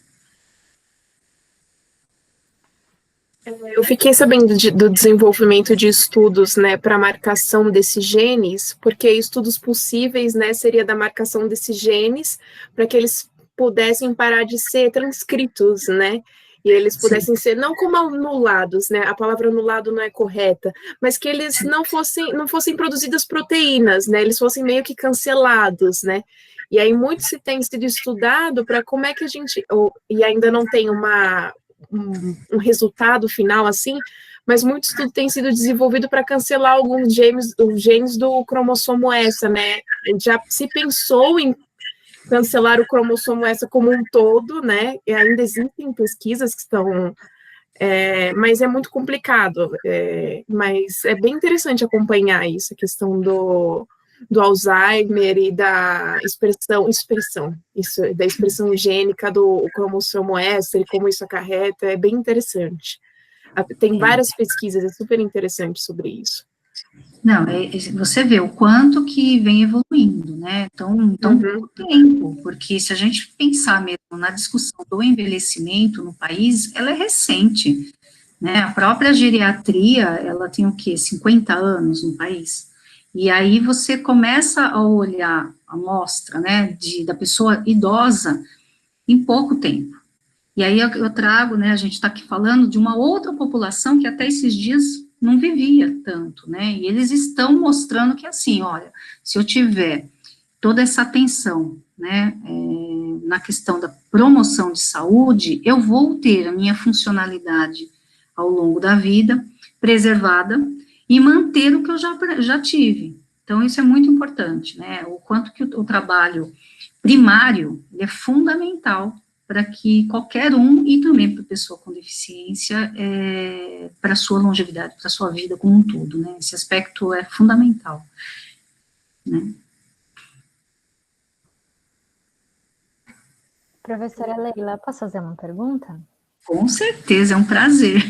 Eu fiquei sabendo do desenvolvimento de estudos, né, para marcação desses genes, porque estudos possíveis, né, seria da marcação desses genes, para que eles pudessem parar de ser transcritos, né, e eles pudessem ser, não como anulados, né, a palavra anulado não é correta, mas que eles não fossem produzidas proteínas, né, eles fossem meio que cancelados, né, e aí muito se tem sido estudado para como é que a gente, e ainda não tem um resultado final assim, mas muito estudo tem sido desenvolvido para cancelar alguns genes do cromossomo S, né? Já se pensou em cancelar o cromossomo S como um todo, né? E ainda existem pesquisas que estão, mas é muito complicado. Mas é bem interessante acompanhar isso, a questão do Alzheimer e da da expressão gênica do cromossomo S, e como isso acarreta, é bem interessante. Tem várias pesquisas, é super interessante sobre isso. Não, você vê o quanto que vem evoluindo, né, então pouco tempo, porque se a gente pensar mesmo na discussão do envelhecimento no país, ela é recente, né, a própria geriatria, ela tem o quê, 50 anos no país, e aí você começa a olhar a amostra, né, da pessoa idosa em pouco tempo. E aí eu trago, né, a gente está aqui falando de uma outra população que até esses dias não vivia tanto, né, e eles estão mostrando que assim, olha, se eu tiver toda essa atenção, né, na questão da promoção de saúde, eu vou ter a minha funcionalidade ao longo da vida preservada e manter o que eu já tive. Então, isso é muito importante, né, o quanto que o trabalho primário é fundamental para que qualquer um, e também para a pessoa com deficiência, para a sua longevidade, para a sua vida como um todo, né, esse aspecto é fundamental, né. Professora Leila, posso fazer uma pergunta? Com certeza, é um prazer.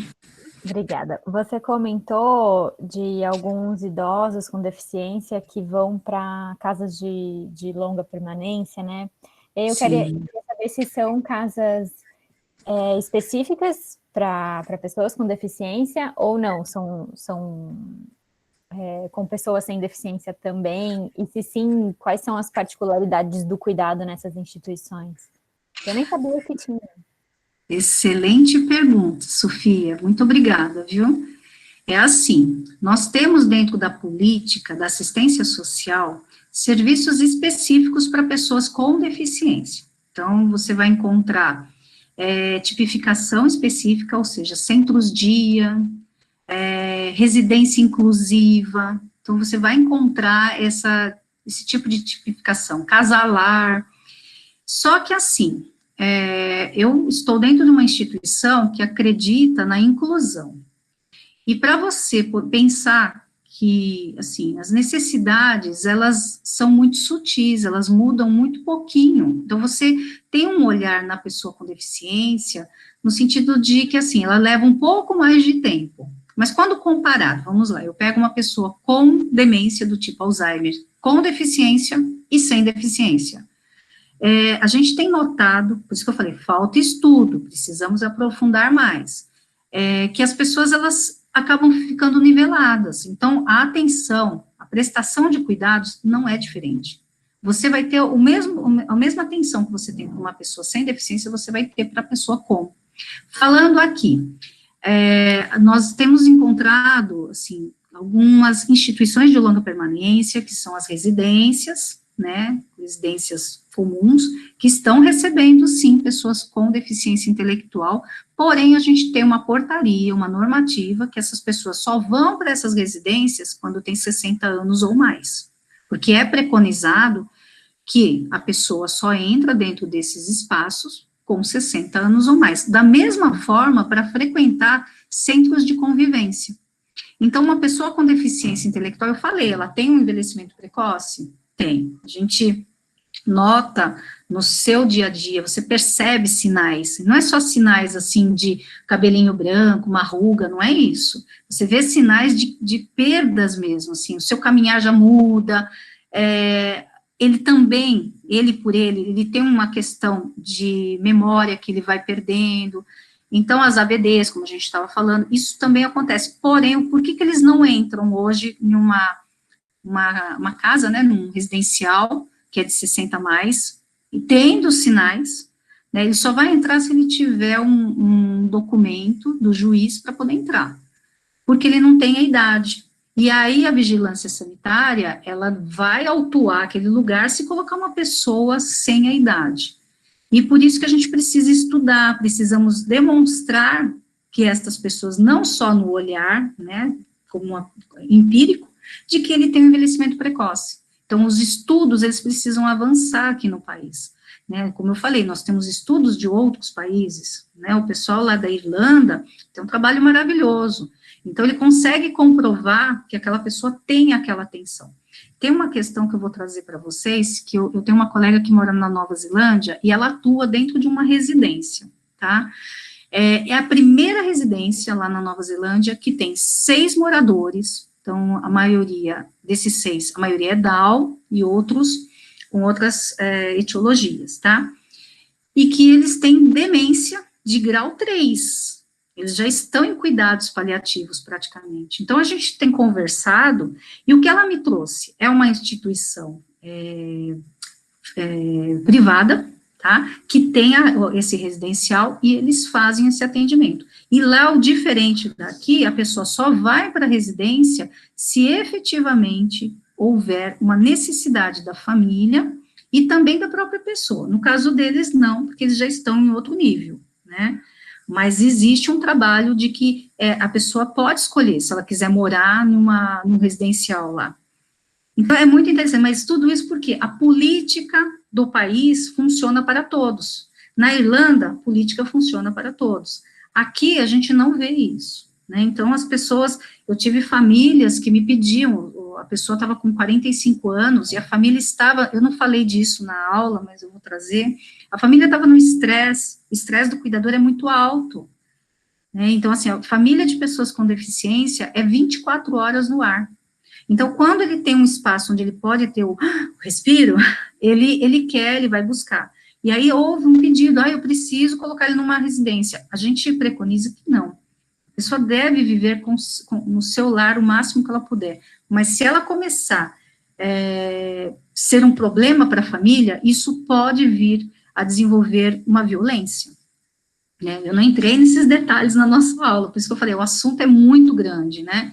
Obrigada. Você comentou de alguns idosos com deficiência que vão para casas de longa permanência, né? Eu queria saber se são casas específicas para pessoas com deficiência ou não, são com pessoas sem deficiência também, e se sim, quais são as particularidades do cuidado nessas instituições? Eu nem sabia que tinha. Excelente pergunta, Sofia, muito obrigada, viu? É assim, nós temos dentro da política da assistência social serviços específicos para pessoas com deficiência. Então, você vai encontrar tipificação específica, ou seja, centros-dia, residência inclusiva, então você vai encontrar esse tipo de tipificação, casalar, só que assim, eu estou dentro de uma instituição que acredita na inclusão, e para você pensar que, assim, as necessidades, elas são muito sutis, elas mudam muito pouquinho, então você tem um olhar na pessoa com deficiência, no sentido de que, assim, ela leva um pouco mais de tempo, mas quando comparado, vamos lá, eu pego uma pessoa com demência do tipo Alzheimer, com deficiência e sem deficiência, a gente tem notado, por isso que eu falei, falta estudo, precisamos aprofundar mais, que as pessoas, elas acabam ficando niveladas, então a atenção, a prestação de cuidados não é diferente. Você vai ter a mesma atenção que você tem para uma pessoa sem deficiência, você vai ter para a pessoa com. Falando aqui, nós temos encontrado, assim, algumas instituições de longa permanência, que são as residências, né, residências comuns, que estão recebendo, sim, pessoas com deficiência intelectual, porém, a gente tem uma portaria, uma normativa, que essas pessoas só vão para essas residências quando tem 60 anos ou mais, porque é preconizado que a pessoa só entra dentro desses espaços com 60 anos ou mais. Da mesma forma, para frequentar centros de convivência. Então, uma pessoa com deficiência intelectual, eu falei, ela tem um envelhecimento precoce? Tem. A gente nota no seu dia a dia, você percebe sinais, não é só sinais, assim, de cabelinho branco, uma ruga, não é isso. Você vê sinais de perdas mesmo, assim, o seu caminhar já muda, ele também, ele tem uma questão de memória que ele vai perdendo. Então, as AVDs, como a gente estava falando, isso também acontece. Porém, por que eles não entram hoje em uma casa, né, num residencial, que é de 60 a mais, e tendo sinais, né, ele só vai entrar se ele tiver um documento do juiz para poder entrar, porque ele não tem a idade. E aí, a vigilância sanitária, ela vai autuar aquele lugar se colocar uma pessoa sem a idade. E por isso que a gente precisa estudar, precisamos demonstrar que estas pessoas, não só no olhar, né, como empírico, de que ele tem um envelhecimento precoce. Então, os estudos, eles precisam avançar aqui no país, né, como eu falei, nós temos estudos de outros países, né, o pessoal lá da Irlanda tem um trabalho maravilhoso, então ele consegue comprovar que aquela pessoa tem aquela atenção. Tem uma questão que eu vou trazer para vocês, que eu tenho uma colega que mora na Nova Zelândia, e ela atua dentro de uma residência, tá? É a primeira residência lá na Nova Zelândia que tem 6 moradores, então a maioria desses 6, a maioria é Down e outros com outras etiologias, tá? E que eles têm demência de grau 3, eles já estão em cuidados paliativos praticamente. Então, a gente tem conversado, e o que ela me trouxe é uma instituição privada, tá, que tem esse residencial, e eles fazem esse atendimento. E lá, o diferente daqui, a pessoa só vai para a residência se efetivamente houver uma necessidade da família e também da própria pessoa. No caso deles, não, porque eles já estão em outro nível, né? Mas existe um trabalho de que a pessoa pode escolher, se ela quiser morar num residencial lá. Então, é muito interessante, mas tudo isso porque a política do país funciona para todos. Na Irlanda, a política funciona para todos. Aqui, a gente não vê isso, né? Então, as pessoas, eu tive famílias que me pediam, a pessoa estava com 45 anos, e a família estava, eu não falei disso na aula, mas eu vou trazer, a família estava no estresse, o estresse do cuidador é muito alto, né? Então, assim, a família de pessoas com deficiência é 24 horas no ar. Então, quando ele tem um espaço onde ele pode ter o respiro, ele quer, ele vai buscar. E aí houve um pedido, eu preciso colocar ele numa residência. A gente preconiza que não. A pessoa deve viver no seu lar o máximo que ela puder. Mas se ela começar a ser um problema para a família, isso pode vir a desenvolver uma violência, né? Eu não entrei nesses detalhes na nossa aula, por isso que eu falei, o assunto é muito grande, né?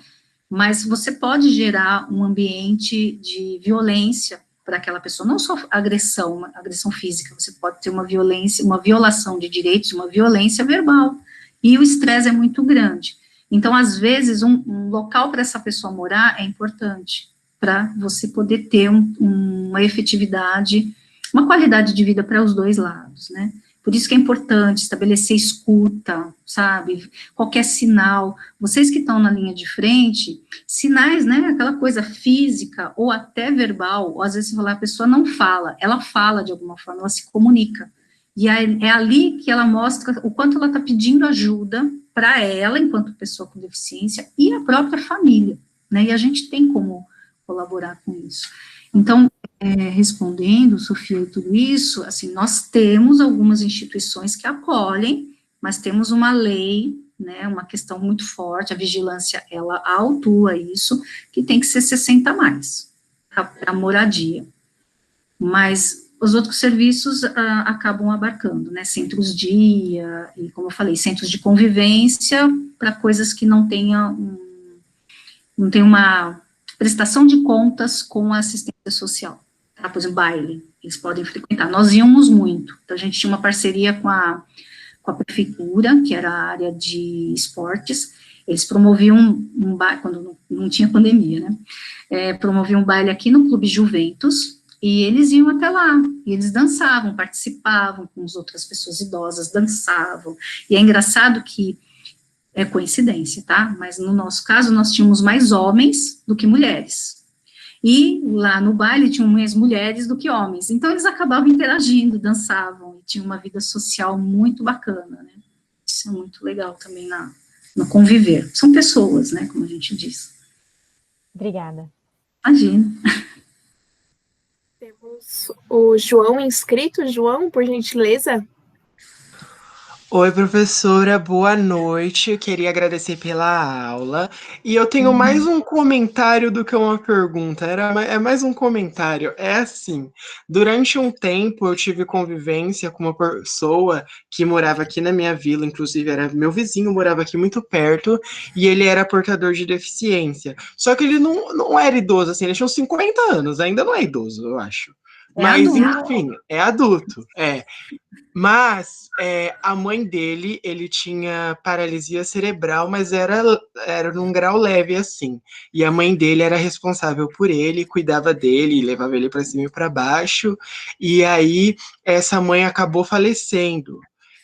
Mas você pode gerar um ambiente de violência para aquela pessoa, não só agressão física, você pode ter uma violência, uma violação de direitos, uma violência verbal, e o estresse é muito grande. Então, às vezes, um local para essa pessoa morar é importante, para você poder ter uma efetividade, uma qualidade de vida para os dois lados, né? Por isso que é importante estabelecer escuta, sabe? Qualquer sinal. Vocês que estão na linha de frente, sinais, né? Aquela coisa física ou até verbal, ou às vezes você fala, a pessoa não fala, ela fala de alguma forma, ela se comunica. E é ali que ela mostra o quanto ela está pedindo ajuda para ela, enquanto pessoa com deficiência, e a própria família, né? E a gente tem como colaborar com isso. Então, respondendo, Sofia, e tudo isso, assim, nós temos algumas instituições que acolhem, mas temos uma lei, né, uma questão muito forte, a vigilância, ela autua isso, que tem que ser 60 a mais, para moradia. Mas os outros serviços acabam abarcando, né, centros-dia, e como eu falei, centros de convivência, para coisas que não tenham uma prestação de contas com a assistência social, tá? Por exemplo, baile, eles podem frequentar, nós íamos muito, então a gente tinha uma parceria com a prefeitura, que era a área de esportes, eles promoviam um baile, quando não tinha pandemia, né, promoviam um baile aqui no Clube Juventus, e eles iam até lá, e eles dançavam, participavam com as outras pessoas idosas, dançavam, e é engraçado que é coincidência, tá? Mas no nosso caso, nós tínhamos mais homens do que mulheres. E lá no baile tinham mais mulheres do que homens. Então, eles acabavam interagindo, dançavam, e tinham uma vida social muito bacana, né? Isso é muito legal também no conviver. São pessoas, né, como a gente diz. Obrigada. Imagina. Temos o João inscrito. João, por gentileza. Oi, professora, boa noite. Eu queria agradecer pela aula. E eu tenho mais um comentário do que uma pergunta. É mais um comentário. É assim: durante um tempo eu tive convivência com uma pessoa que morava aqui na minha vila, inclusive era meu vizinho, morava aqui muito perto, e ele era portador de deficiência. Só que ele não era idoso, assim, ele tinha uns 50 anos, ainda não é idoso, eu acho. Mas, enfim, é adulto, é. Mas a mãe dele, ele tinha paralisia cerebral, mas era num grau leve, assim. E a mãe dele era responsável por ele, cuidava dele, levava ele para cima e para baixo. E aí, essa mãe acabou falecendo.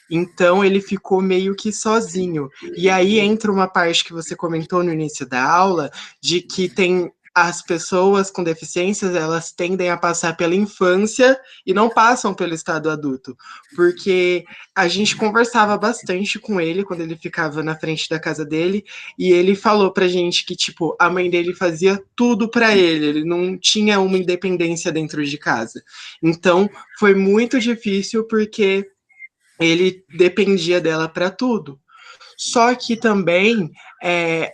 Então, ele ficou meio que sozinho. E aí entra uma parte que você comentou no início da aula, de que as pessoas com deficiências, elas tendem a passar pela infância e não passam pelo estado adulto, porque a gente conversava bastante com ele quando ele ficava na frente da casa dele, e ele falou pra gente que, tipo, a mãe dele fazia tudo pra ele não tinha uma independência dentro de casa. Então, foi muito difícil porque ele dependia dela para tudo. Só que também,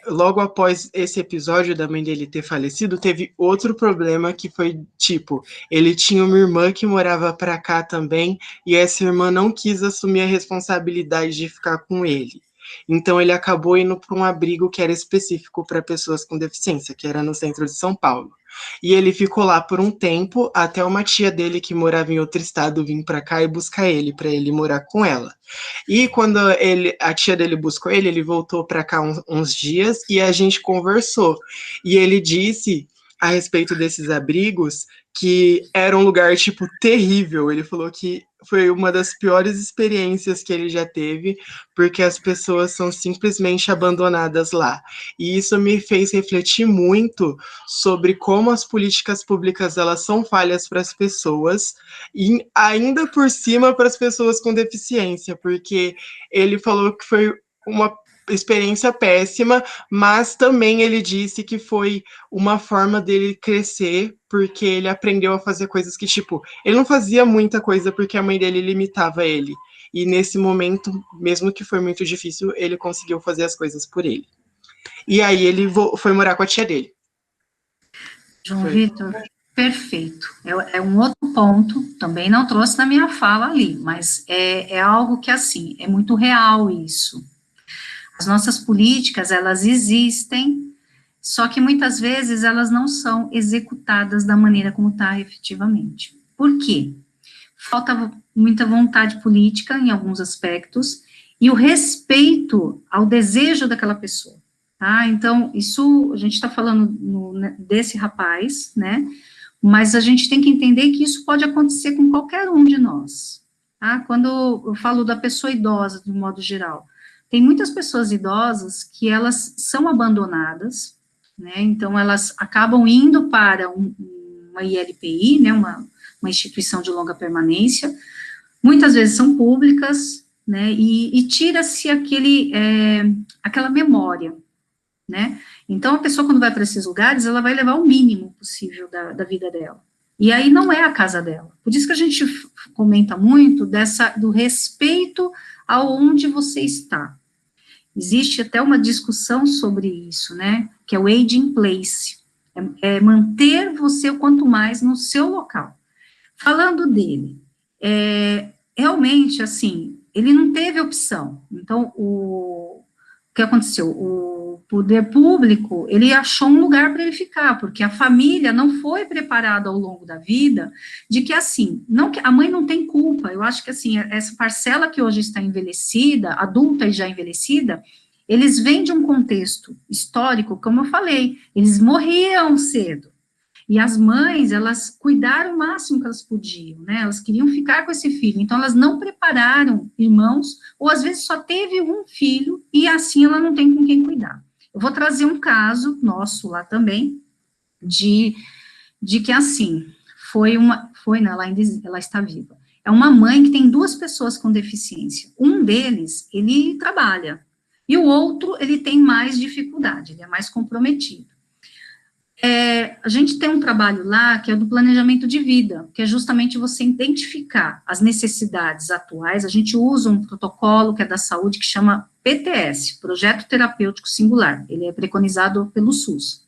logo após esse episódio da mãe dele ter falecido, teve outro problema que foi, tipo, ele tinha uma irmã que morava pra cá também, e essa irmã não quis assumir a responsabilidade de ficar com ele. Então ele acabou indo para um abrigo que era específico para pessoas com deficiência, que era no centro de São Paulo. E ele ficou lá por um tempo, até uma tia dele que morava em outro estado vir para cá e buscar ele, para ele morar com ela. E quando a tia dele buscou ele, ele voltou para cá uns dias e a gente conversou. E ele disse a respeito desses abrigos que era um lugar, tipo, terrível. Ele falou que foi uma das piores experiências que ele já teve, porque as pessoas são simplesmente abandonadas lá. E isso me fez refletir muito sobre como as políticas públicas, elas são falhas para as pessoas, e ainda por cima para as pessoas com deficiência, porque ele falou que foi uma experiência péssima, mas também ele disse que foi uma forma dele crescer, porque ele aprendeu a fazer coisas que, tipo, ele não fazia muita coisa porque a mãe dele limitava ele. E nesse momento, mesmo que foi muito difícil, ele conseguiu fazer as coisas por ele. E aí ele foi morar com a tia dele. João Vitor, perfeito. É um outro ponto, também não trouxe na minha fala ali, mas é algo que, assim, é muito real isso. As nossas políticas, elas existem, só que muitas vezes elas não são executadas da maneira como está efetivamente. Por quê? Falta muita vontade política em alguns aspectos e o respeito ao desejo daquela pessoa, tá? Então, isso, a gente está falando desse rapaz, né? Mas a gente tem que entender que isso pode acontecer com qualquer um de nós, tá? Quando eu falo da pessoa idosa, de um modo geral, tem muitas pessoas idosas que elas são abandonadas, né, então elas acabam indo para uma ILPI, né, uma instituição de longa permanência, muitas vezes são públicas, né, e tira-se aquela memória, né, então a pessoa quando vai para esses lugares, ela vai levar o mínimo possível da vida dela, e aí não é a casa dela, por isso que a gente comenta muito do respeito aonde você está. Existe até uma discussão sobre isso, né, que é o aging place, manter você o quanto mais no seu local. Falando dele, realmente, assim, ele não teve opção, então, o que aconteceu? O poder público, ele achou um lugar para ele ficar, porque a família não foi preparada ao longo da vida, de que, assim, não que a mãe não tem culpa, eu acho que, assim, essa parcela que hoje está envelhecida, adulta e já envelhecida, eles vêm de um contexto histórico, como eu falei, eles morriam cedo. E as mães, elas cuidaram o máximo que elas podiam, né? Elas queriam ficar com esse filho, então elas não prepararam irmãos, ou às vezes só teve um filho, e assim ela não tem com quem cuidar. Eu vou trazer um caso nosso lá também, de que assim, ela está viva. É uma mãe que tem 2 pessoas com deficiência. Um deles, ele trabalha, e o outro, ele tem mais dificuldade, ele é mais comprometido. A gente tem um trabalho lá, que é do planejamento de vida, que é justamente você identificar as necessidades atuais. A gente usa um protocolo que é da saúde, que chama PTS, Projeto Terapêutico Singular, ele é preconizado pelo SUS.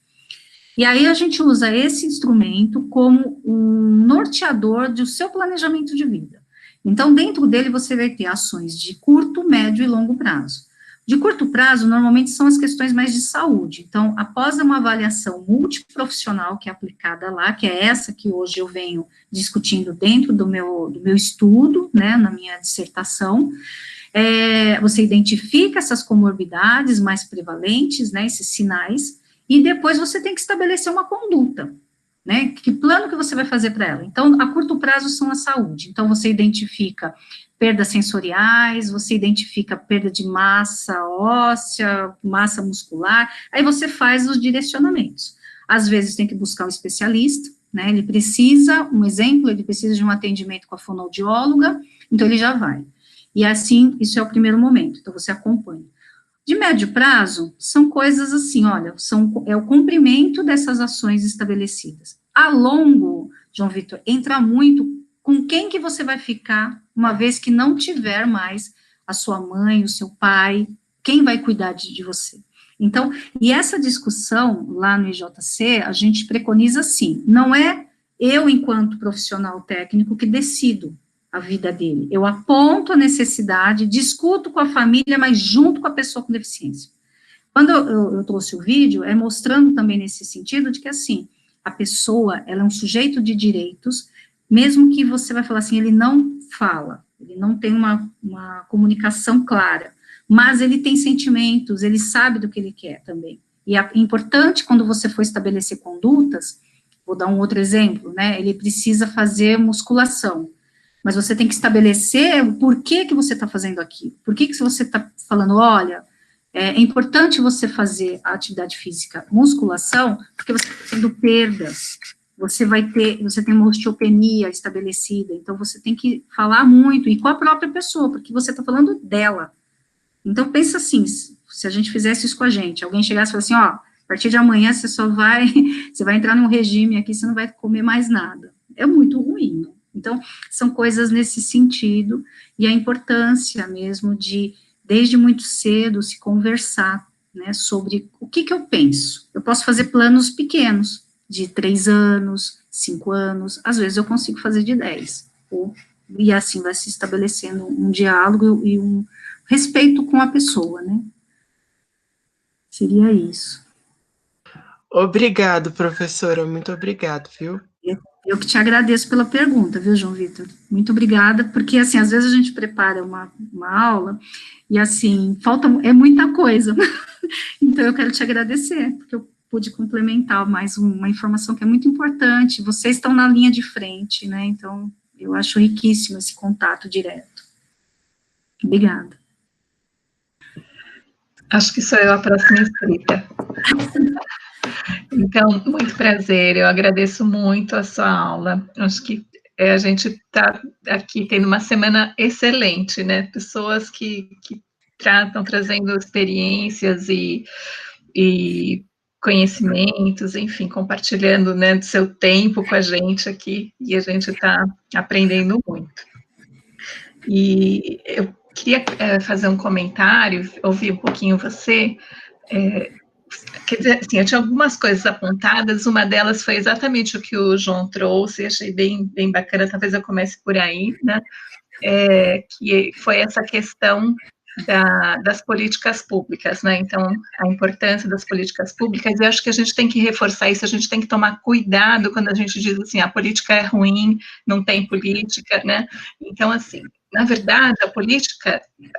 E aí a gente usa esse instrumento como um norteador do seu planejamento de vida. Então, dentro dele, você vai ter ações de curto, médio e longo prazo. De curto prazo, normalmente, são as questões mais de saúde. Então, após uma avaliação multiprofissional que é aplicada lá, que é essa que hoje eu venho discutindo dentro do meu estudo, né, na minha dissertação, você identifica essas comorbidades mais prevalentes, né, esses sinais, e depois você tem que estabelecer uma conduta, né, que plano que você vai fazer para ela. Então, a curto prazo são a saúde, então você identifica perdas sensoriais, você identifica perda de massa óssea, massa muscular, aí você faz os direcionamentos. Às vezes tem que buscar um especialista, né, ele precisa de um atendimento com a fonoaudióloga, então ele já vai. E assim, isso é o primeiro momento, então você acompanha. De médio prazo, são coisas assim, olha, é o cumprimento dessas ações estabelecidas. A longo, João Vitor, entra muito com quem que você vai ficar, uma vez que não tiver mais a sua mãe, o seu pai, quem vai cuidar de você. Então, e essa discussão lá no IJC, a gente preconiza assim, não é eu, enquanto profissional técnico, que decido a vida dele. Eu aponto a necessidade, discuto com a família, mas junto com a pessoa com deficiência. Quando eu trouxe o vídeo, é mostrando também nesse sentido de que, assim, a pessoa, ela é um sujeito de direitos, mesmo que você vai falar assim, ele não fala, ele não tem uma comunicação clara, mas ele tem sentimentos, ele sabe do que ele quer também. E é importante, quando você for estabelecer condutas, vou dar um outro exemplo, né, ele precisa fazer musculação, mas você tem que estabelecer o porquê que você está fazendo aquilo. Por que você está falando, olha, é importante você fazer a atividade física, musculação, porque você está tendo perdas, você tem uma osteopenia estabelecida, então você tem que falar muito, e com a própria pessoa, porque você está falando dela. Então, pensa assim, se a gente fizesse isso com a gente, alguém chegasse e falasse assim, ó, a partir de amanhã você vai entrar num regime aqui, você não vai comer mais nada. É muito ruim, né? Então, são coisas nesse sentido, e a importância mesmo de, desde muito cedo, se conversar, né, sobre o que eu penso. Eu posso fazer planos pequenos, de 3 anos, 5 anos, às vezes eu consigo fazer de 10, e assim vai se estabelecendo um diálogo e um respeito com a pessoa, né. Seria isso. Obrigado, professora, muito obrigado, viu? Eu que te agradeço pela pergunta, viu, João Vitor? Muito obrigada, porque, assim, às vezes a gente prepara uma aula, e, assim, é muita coisa, então eu quero te agradecer, porque eu pude complementar mais uma informação que é muito importante, vocês estão na linha de frente, né, então eu acho riquíssimo esse contato direto. Obrigada. Acho que sou eu a próxima inscrita. Então, muito prazer, eu agradeço muito a sua aula, acho que a gente está aqui tendo uma semana excelente, né, pessoas que estão trazendo experiências e conhecimentos, enfim, compartilhando, né, do seu tempo com a gente aqui, e a gente está aprendendo muito. E eu queria fazer um comentário, ouvir um pouquinho você, quer dizer, assim, eu tinha algumas coisas apontadas, uma delas foi exatamente o que o João trouxe, achei bem bacana, talvez eu comece por aí, né, que foi essa questão das políticas públicas, né, então, a importância das políticas públicas, eu acho que a gente tem que reforçar isso, a gente tem que tomar cuidado quando a gente diz assim, a política é ruim, não tem política, né, então, assim, na verdade,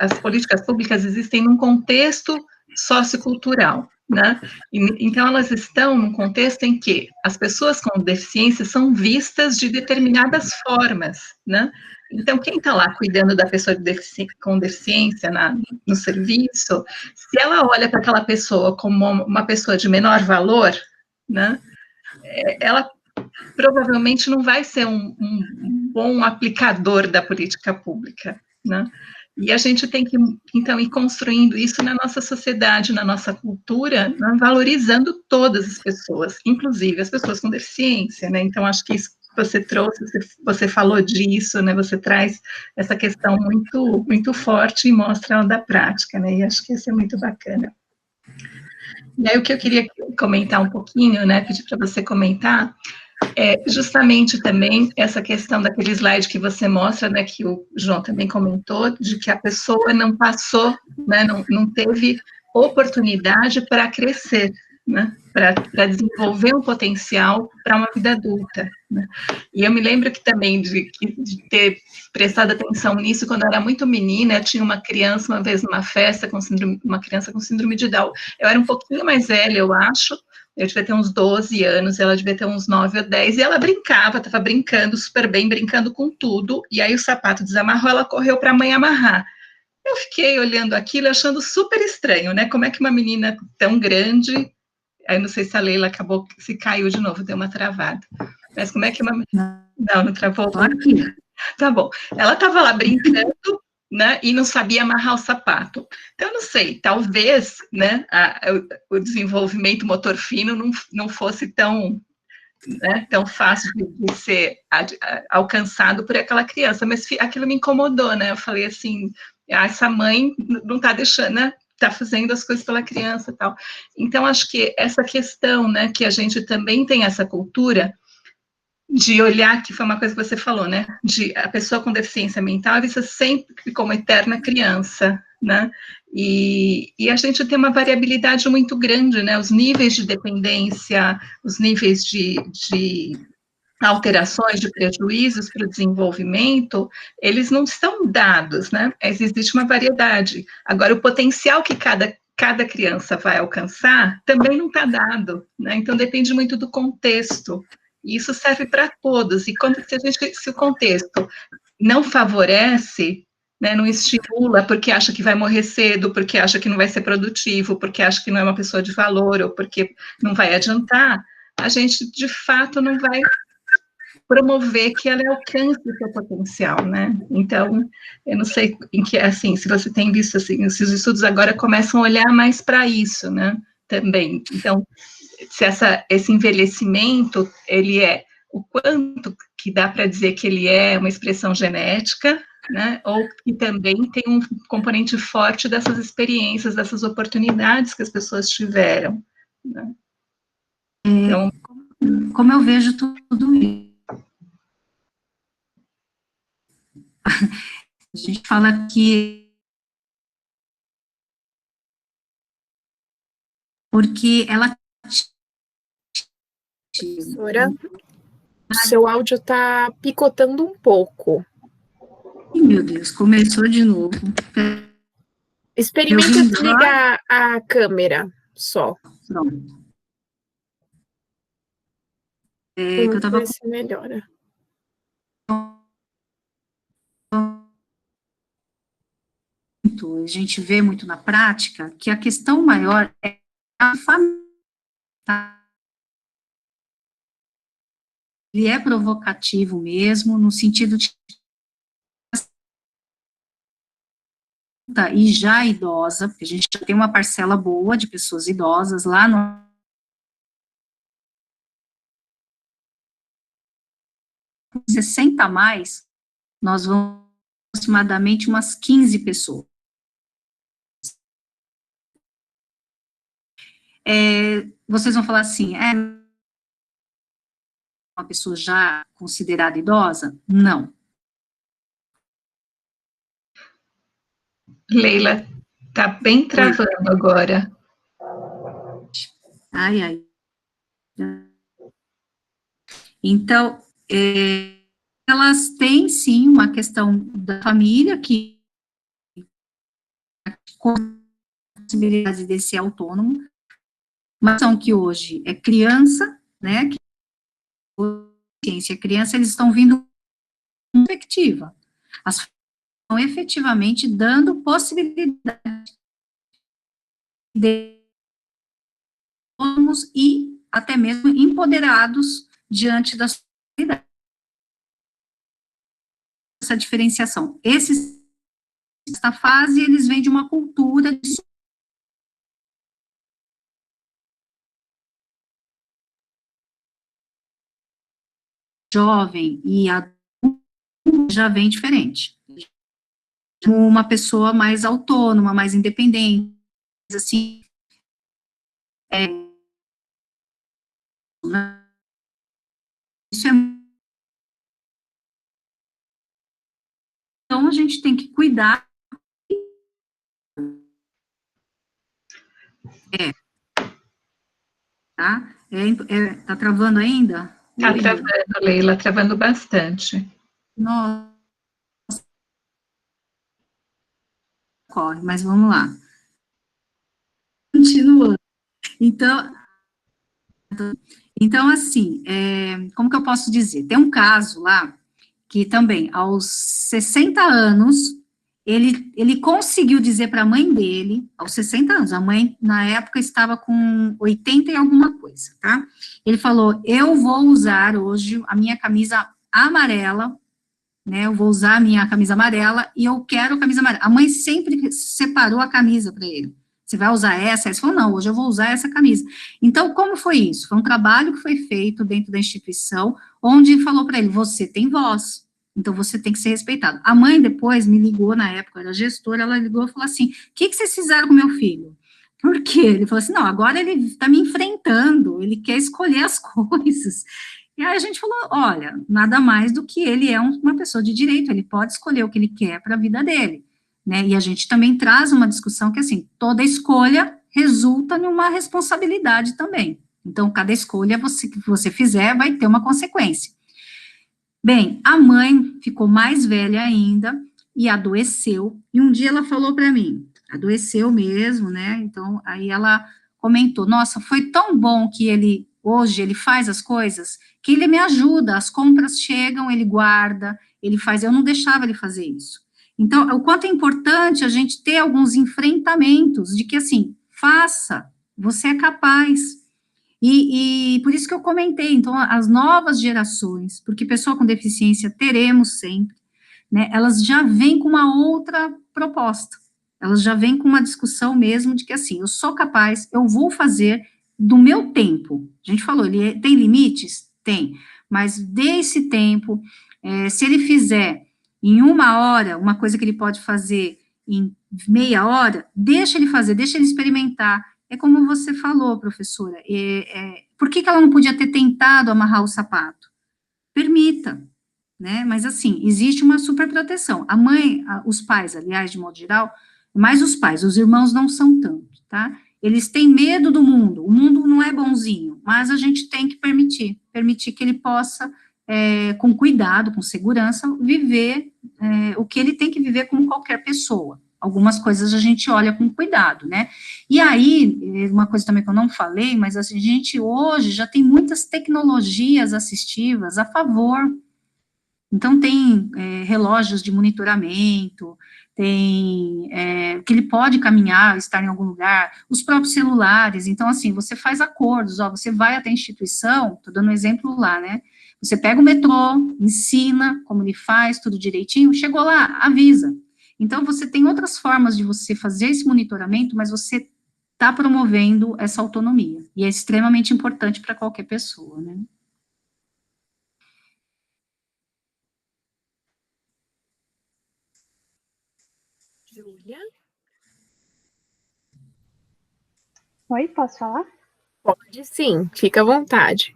as políticas públicas existem num contexto sociocultural, né? Então, elas estão num contexto em que as pessoas com deficiência são vistas de determinadas formas, né? Então, quem está lá cuidando da pessoa com deficiência no serviço, se ela olha para aquela pessoa como uma pessoa de menor valor, né? Ela provavelmente não vai ser um bom aplicador da política pública, né? E a gente tem que, então, ir construindo isso na nossa sociedade, na nossa cultura, né, valorizando todas as pessoas, inclusive as pessoas com deficiência, né? Então, acho que isso que você trouxe, você falou disso, né? Você traz essa questão muito, muito forte e mostra ela da prática, né? E acho que isso é muito bacana. E aí, o que eu queria comentar um pouquinho, né? Pedir para você comentar, justamente também essa questão daquele slide que você mostra, né, que o João também comentou, de que a pessoa não passou, né, não teve oportunidade para crescer, né, para desenvolver um potencial para uma vida adulta, né. E eu me lembro que também de ter prestado atenção nisso quando eu era muito menina. Tinha uma criança uma vez numa festa uma criança com síndrome de Down. Eu era um pouquinho mais velha, eu acho. Eu devia ter uns 12 anos, ela devia ter uns 9 ou 10, e ela brincava, estava brincando super bem, brincando com tudo, e aí o sapato desamarrou, ela correu para a mãe amarrar. Eu fiquei olhando aquilo, achando super estranho, né? Como é que uma menina tão grande, aí não sei se a Leila acabou, se caiu de novo, deu uma travada, mas como é que uma... Não travou? Tá bom. Ela estava lá brincando, né, e não sabia amarrar o sapato. Então, eu não sei, talvez, né, o desenvolvimento motor fino não fosse tão, né, tão fácil de ser alcançado por aquela criança, mas aquilo me incomodou, né? Eu falei assim, essa mãe não está deixando, né? Está fazendo as coisas pela criança e tal. Então, acho que essa questão, né, que a gente também tem essa cultura de olhar, que foi uma coisa que você falou, né, de a pessoa com deficiência mental vista sempre como eterna criança, né, e a gente tem uma variabilidade muito grande, né, os níveis de dependência, os níveis de alterações, de prejuízos para o desenvolvimento, eles não estão dados, né, existe uma variedade. Agora, o potencial que cada criança vai alcançar também não está dado, né, então depende muito do contexto. E isso serve para todos. E se o contexto não favorece, né, não estimula, porque acha que vai morrer cedo, porque acha que não vai ser produtivo, porque acha que não é uma pessoa de valor, ou porque não vai adiantar, a gente, de fato, não vai promover que ela alcance o seu potencial, né? Então, eu não sei assim, se você tem visto, assim, se os estudos agora começam a olhar mais para isso, né, também. Então, se esse envelhecimento, ele é o quanto que dá para dizer que ele é uma expressão genética, né, ou que também tem um componente forte dessas experiências, dessas oportunidades que as pessoas tiveram, né? Então, como eu vejo tudo isso, a gente fala que porque ela... Professora, seu áudio está picotando um pouco. Meu Deus, começou de novo. Experimenta desligar a câmera só. Pronto. Que eu tava... ver se melhora. A gente vê muito na prática que a questão maior é a família. Ele é provocativo mesmo, no sentido de e já idosa, porque a gente já tem uma parcela boa de pessoas idosas lá no 60 a mais, nós vamos aproximadamente umas 15 pessoas. Vocês vão falar assim, uma pessoa já considerada idosa? Não. Leila, tá bem travando agora. Ai. Então, elas têm, sim, uma questão da família que com possibilidade de ser autônomo, Uma ação que hoje é criança, né, que ciência é criança, eles estão vindo com perspectiva. As famílias estão efetivamente dando possibilidade de autônomos e até mesmo empoderados diante da sociedade. Essa diferenciação. Essa fase, eles vêm de uma cultura de jovem e adulto já vem diferente. Uma pessoa mais autônoma, mais independente, assim, isso é. Então, a gente tem que cuidar. Tá? Tá travando ainda? Tá travando, Leila, travando bastante. Nossa. Corre, mas vamos lá. Continuando. Então assim, como que eu posso dizer? Tem um caso lá, que também, aos 60 anos, ele conseguiu dizer para a mãe dele, aos 60 anos, a mãe, na época, estava com 80 e alguma coisa, tá? Ele falou, eu vou usar hoje a minha camisa amarela, né, eu vou usar a minha camisa amarela, e eu quero camisa amarela. A mãe sempre separou a camisa para ele. Você vai usar essa? Ele falou, não, hoje eu vou usar essa camisa. Então, como foi isso? Foi um trabalho que foi feito dentro da instituição, onde falou para ele, você tem voz, então você tem que ser respeitado. A mãe depois me ligou, na época, era gestora, ela ligou e falou assim, o que vocês fizeram com meu filho? Por quê? Ele falou assim, não, agora ele está me enfrentando, ele quer escolher as coisas. E aí a gente falou, olha, nada mais do que ele é uma pessoa de direito, ele pode escolher o que ele quer para a vida dele, né? E a gente também traz uma discussão que, assim, toda escolha resulta numa responsabilidade também. Então, cada escolha que você fizer vai ter uma consequência. Bem, a mãe ficou mais velha ainda e adoeceu, e um dia ela falou para mim, adoeceu mesmo, né? Então, aí ela comentou, nossa, foi tão bom que hoje ele faz as coisas, que ele me ajuda, as compras chegam, ele guarda, ele faz, eu não deixava ele fazer isso. Então, o quanto é importante a gente ter alguns enfrentamentos, de que, assim, faça, você é capaz. E por isso que eu comentei, então, as novas gerações, porque pessoa com deficiência teremos sempre, né, elas já vêm com uma outra proposta, elas já vêm com uma discussão mesmo de que, assim, eu sou capaz, eu vou fazer do meu tempo. A gente falou, ele tem limites? Tem, mas dê esse tempo, se ele fizer em 1 hora, uma coisa que ele pode fazer em meia hora, deixa ele fazer, deixa ele experimentar. É como você falou, professora, por que ela não podia ter tentado amarrar o sapato? Permita, né, mas assim, existe uma superproteção. A mãe, os pais, aliás, de modo geral, mais os pais, os irmãos não são tanto, tá? Eles têm medo do mundo, o mundo não é bonzinho, mas a gente tem que permitir que ele possa, com cuidado, com segurança, viver o que ele tem que viver como qualquer pessoa. Algumas coisas a gente olha com cuidado, né? E aí, uma coisa também que eu não falei, mas a gente hoje já tem muitas tecnologias assistivas a favor. Então, tem relógios de monitoramento, tem que ele pode caminhar, estar em algum lugar, os próprios celulares. Então, assim, você faz acordos, ó, você vai até a instituição, estou dando um exemplo lá, né? Você pega o metrô, ensina como ele faz, tudo direitinho, chegou lá, avisa. Então, você tem outras formas de você fazer esse monitoramento, mas você está promovendo essa autonomia, e é extremamente importante para qualquer pessoa, né? Júlia? Oi, posso falar? Pode sim, fica à vontade.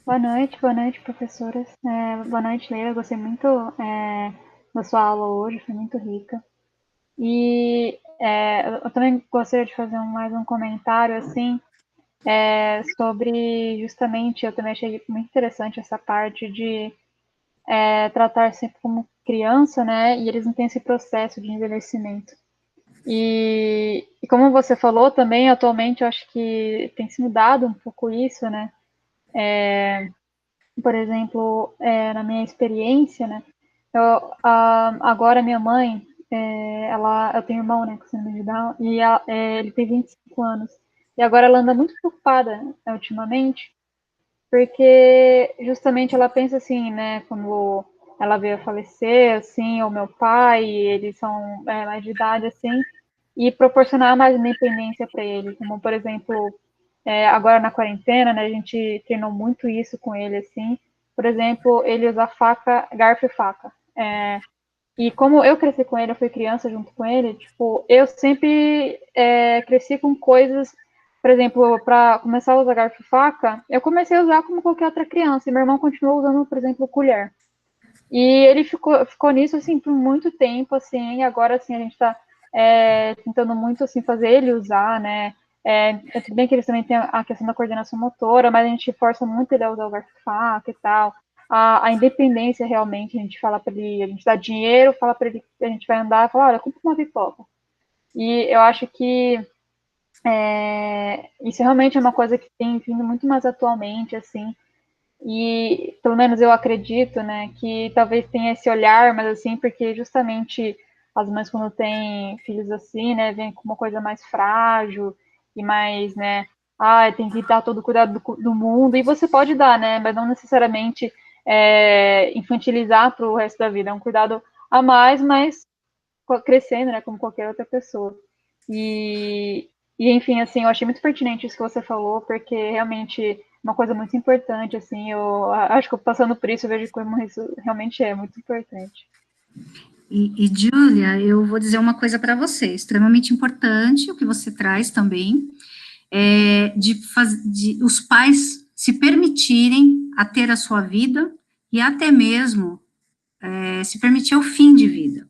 Boa noite, professoras. Boa noite, Leila. Eu gostei muito da sua aula hoje, foi muito rica. E eu também gostaria de fazer mais um comentário, assim, sobre, justamente, eu também achei muito interessante essa parte de tratar sempre como criança, né, e eles não têm esse processo de envelhecimento. E como você falou também, atualmente eu acho que tem se mudado um pouco isso, né? Por exemplo, na minha experiência, né? Agora minha mãe, eu tenho um irmão, né, com síndrome de Down, e ele tem 25 anos. E agora ela anda muito preocupada, né, ultimamente, porque justamente ela pensa assim, né, quando ela veio a falecer, assim, ou meu pai, eles são mais de idade, assim, e proporcionar mais independência para ele, como, por exemplo, agora na quarentena, né, a gente treinou muito isso com ele, assim, por exemplo, ele usa faca, garfo e faca. E como eu cresci com ele, eu fui criança junto com ele, tipo, eu sempre cresci com coisas, por exemplo, para começar a usar garfo e faca, eu comecei a usar como qualquer outra criança, e meu irmão continuou usando, por exemplo, colher. E ele ficou nisso, assim, por muito tempo, assim, e agora, assim, a gente tá tentando muito, assim, fazer ele usar, né, tudo bem que eles também têm a questão da coordenação motora, mas a gente força muito ele a usar o garfo e faca e tal. A independência realmente, a gente fala para ele, a gente dá dinheiro, fala para ele que a gente vai andar, fala, olha, compra uma pipoca. E eu acho que isso realmente é uma coisa que tem vindo muito mais atualmente, assim, e pelo menos eu acredito, né, que talvez tenha esse olhar, mas assim, porque justamente as mães quando têm filhos assim, né, vêm com uma coisa mais frágil e mais, né, tem que dar todo o cuidado do mundo, e você pode dar, né, mas não necessariamente infantilizar para o resto da vida, é um cuidado a mais, mas crescendo, né, como qualquer outra pessoa. E enfim, assim, eu achei muito pertinente isso que você falou, porque realmente uma coisa muito importante, assim, eu acho que passando por isso, eu vejo como isso realmente é muito importante. E Júlia, eu vou dizer uma coisa para você, extremamente importante, o que você traz também, de os pais se permitirem a ter a sua vida e até mesmo se permitir o fim de vida.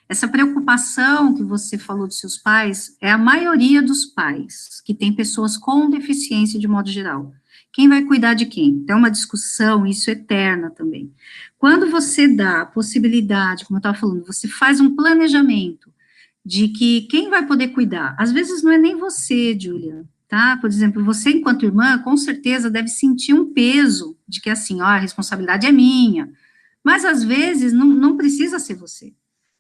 Essa preocupação que você falou dos seus pais é a maioria dos pais que tem pessoas com deficiência de modo geral. Quem vai cuidar de quem? Então, é uma discussão, isso eterna também. Quando você dá a possibilidade, como eu estava falando, você faz um planejamento de que quem vai poder cuidar, às vezes não é nem você, Júlia, tá? Por exemplo, você, enquanto irmã, com certeza deve sentir um peso de que, assim, ó, a responsabilidade é minha, mas às vezes não precisa ser você.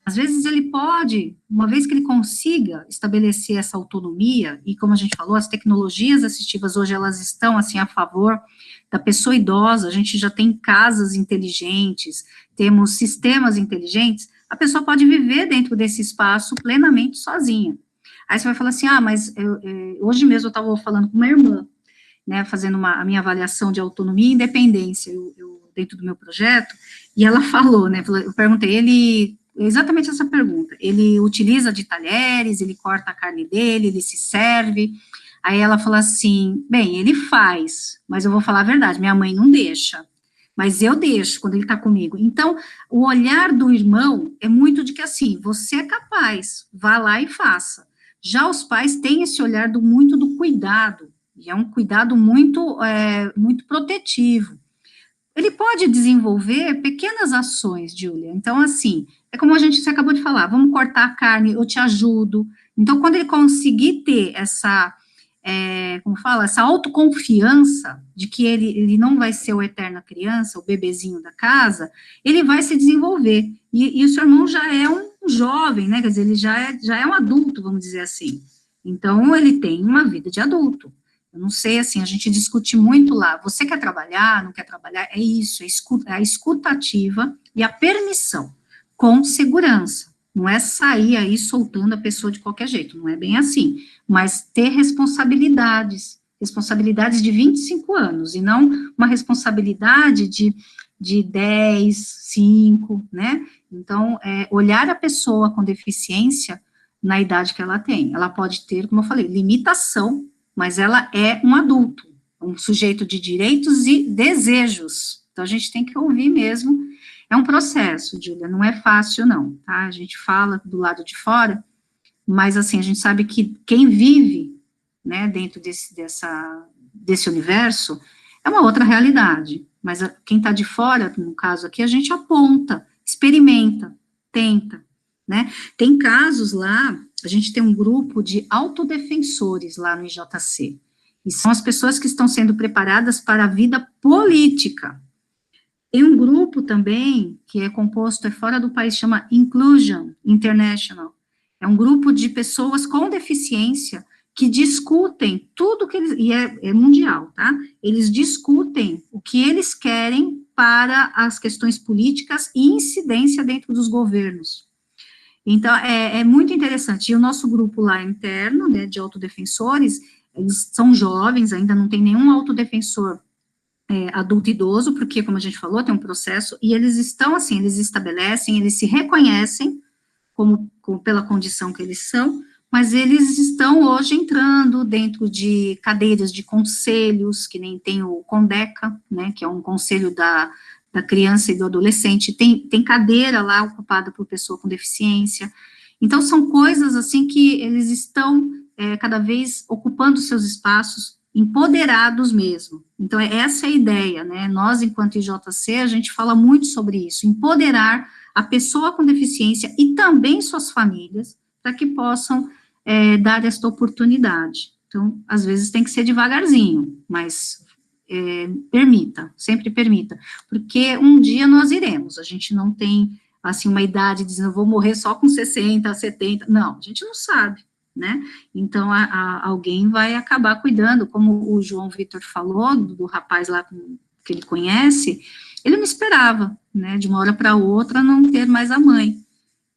Às vezes ele pode, uma vez que ele consiga estabelecer essa autonomia, e como a gente falou, as tecnologias assistivas hoje elas estão, assim, a favor da pessoa idosa, a gente já tem casas inteligentes, temos sistemas inteligentes, a pessoa pode viver dentro desse espaço plenamente sozinha. Aí você vai falar assim, mas hoje mesmo eu estava falando com uma irmã, né, fazendo a minha avaliação de autonomia e independência, dentro do meu projeto, e ela falou, né, eu perguntei, exatamente essa pergunta, ele utiliza de talheres, ele corta a carne dele, ele se serve, aí ela falou assim, bem, ele faz, mas eu vou falar a verdade, minha mãe não deixa, mas eu deixo quando ele tá comigo. Então, o olhar do irmão é muito de que, assim, você é capaz, vá lá e faça. Já os pais têm esse olhar muito do cuidado, e é um cuidado muito protetivo. Ele pode desenvolver pequenas ações, Júlia. Então, assim, é como você acabou de falar, vamos cortar a carne, eu te ajudo. Então, quando ele conseguir ter essa, essa autoconfiança de que ele não vai ser o eterna criança, o bebezinho da casa, ele vai se desenvolver. E o seu irmão já é um jovem, né? Quer dizer, ele já é um adulto, vamos dizer assim. Então, ele tem uma vida de adulto. Eu não sei, assim, a gente discute muito lá, você quer trabalhar, não quer trabalhar, é isso, é a escutativa e a permissão, com segurança, não é sair aí soltando a pessoa de qualquer jeito, não é bem assim, mas ter responsabilidades de 25 anos, e não uma responsabilidade de 10, 5, né, então, olhar a pessoa com deficiência na idade que ela tem, ela pode ter, como eu falei, limitação, mas ela é um adulto, um sujeito de direitos e desejos. Então, a gente tem que ouvir mesmo. É um processo, Júlia, não é fácil, não, tá? A gente fala do lado de fora, mas, assim, a gente sabe que quem vive, né, dentro desse universo, é uma outra realidade. Mas quem está de fora, no caso aqui, a gente aponta, experimenta, tenta, né? tem casos lá, a gente tem um grupo de autodefensores lá no IJC, e são as pessoas que estão sendo preparadas para a vida política. Tem um grupo também, que é composto, é fora do país, chama Inclusion International, é um grupo de pessoas com deficiência que discutem tudo que eles, e é mundial, tá? Eles discutem o que eles querem para as questões políticas e incidência dentro dos governos. Então, é muito interessante. E o nosso grupo lá interno, né, de autodefensores, eles são jovens, ainda não tem nenhum autodefensor adulto e idoso, porque, como a gente falou, tem um processo, e eles estão assim, eles estabelecem, eles se reconhecem pela condição que eles são, mas eles estão hoje entrando dentro de cadeiras de conselhos, que nem tem o CONDECA, né, que é um conselho da criança e do adolescente, tem cadeira lá ocupada por pessoa com deficiência. Então, são coisas, assim, que eles estão cada vez ocupando seus espaços, empoderados mesmo. Então, essa é a ideia, né, nós, enquanto IJC, a gente fala muito sobre isso, empoderar a pessoa com deficiência e também suas famílias, para que possam dar esta oportunidade. Então, às vezes tem que ser devagarzinho, mas permita, sempre permita, porque um dia nós iremos, a gente não tem, assim, uma idade dizendo, eu vou morrer só com 60, 70, não, a gente não sabe, né, então alguém vai acabar cuidando, como o João Vitor falou, do rapaz lá que ele conhece, ele não esperava, né, de uma hora para outra não ter mais a mãe,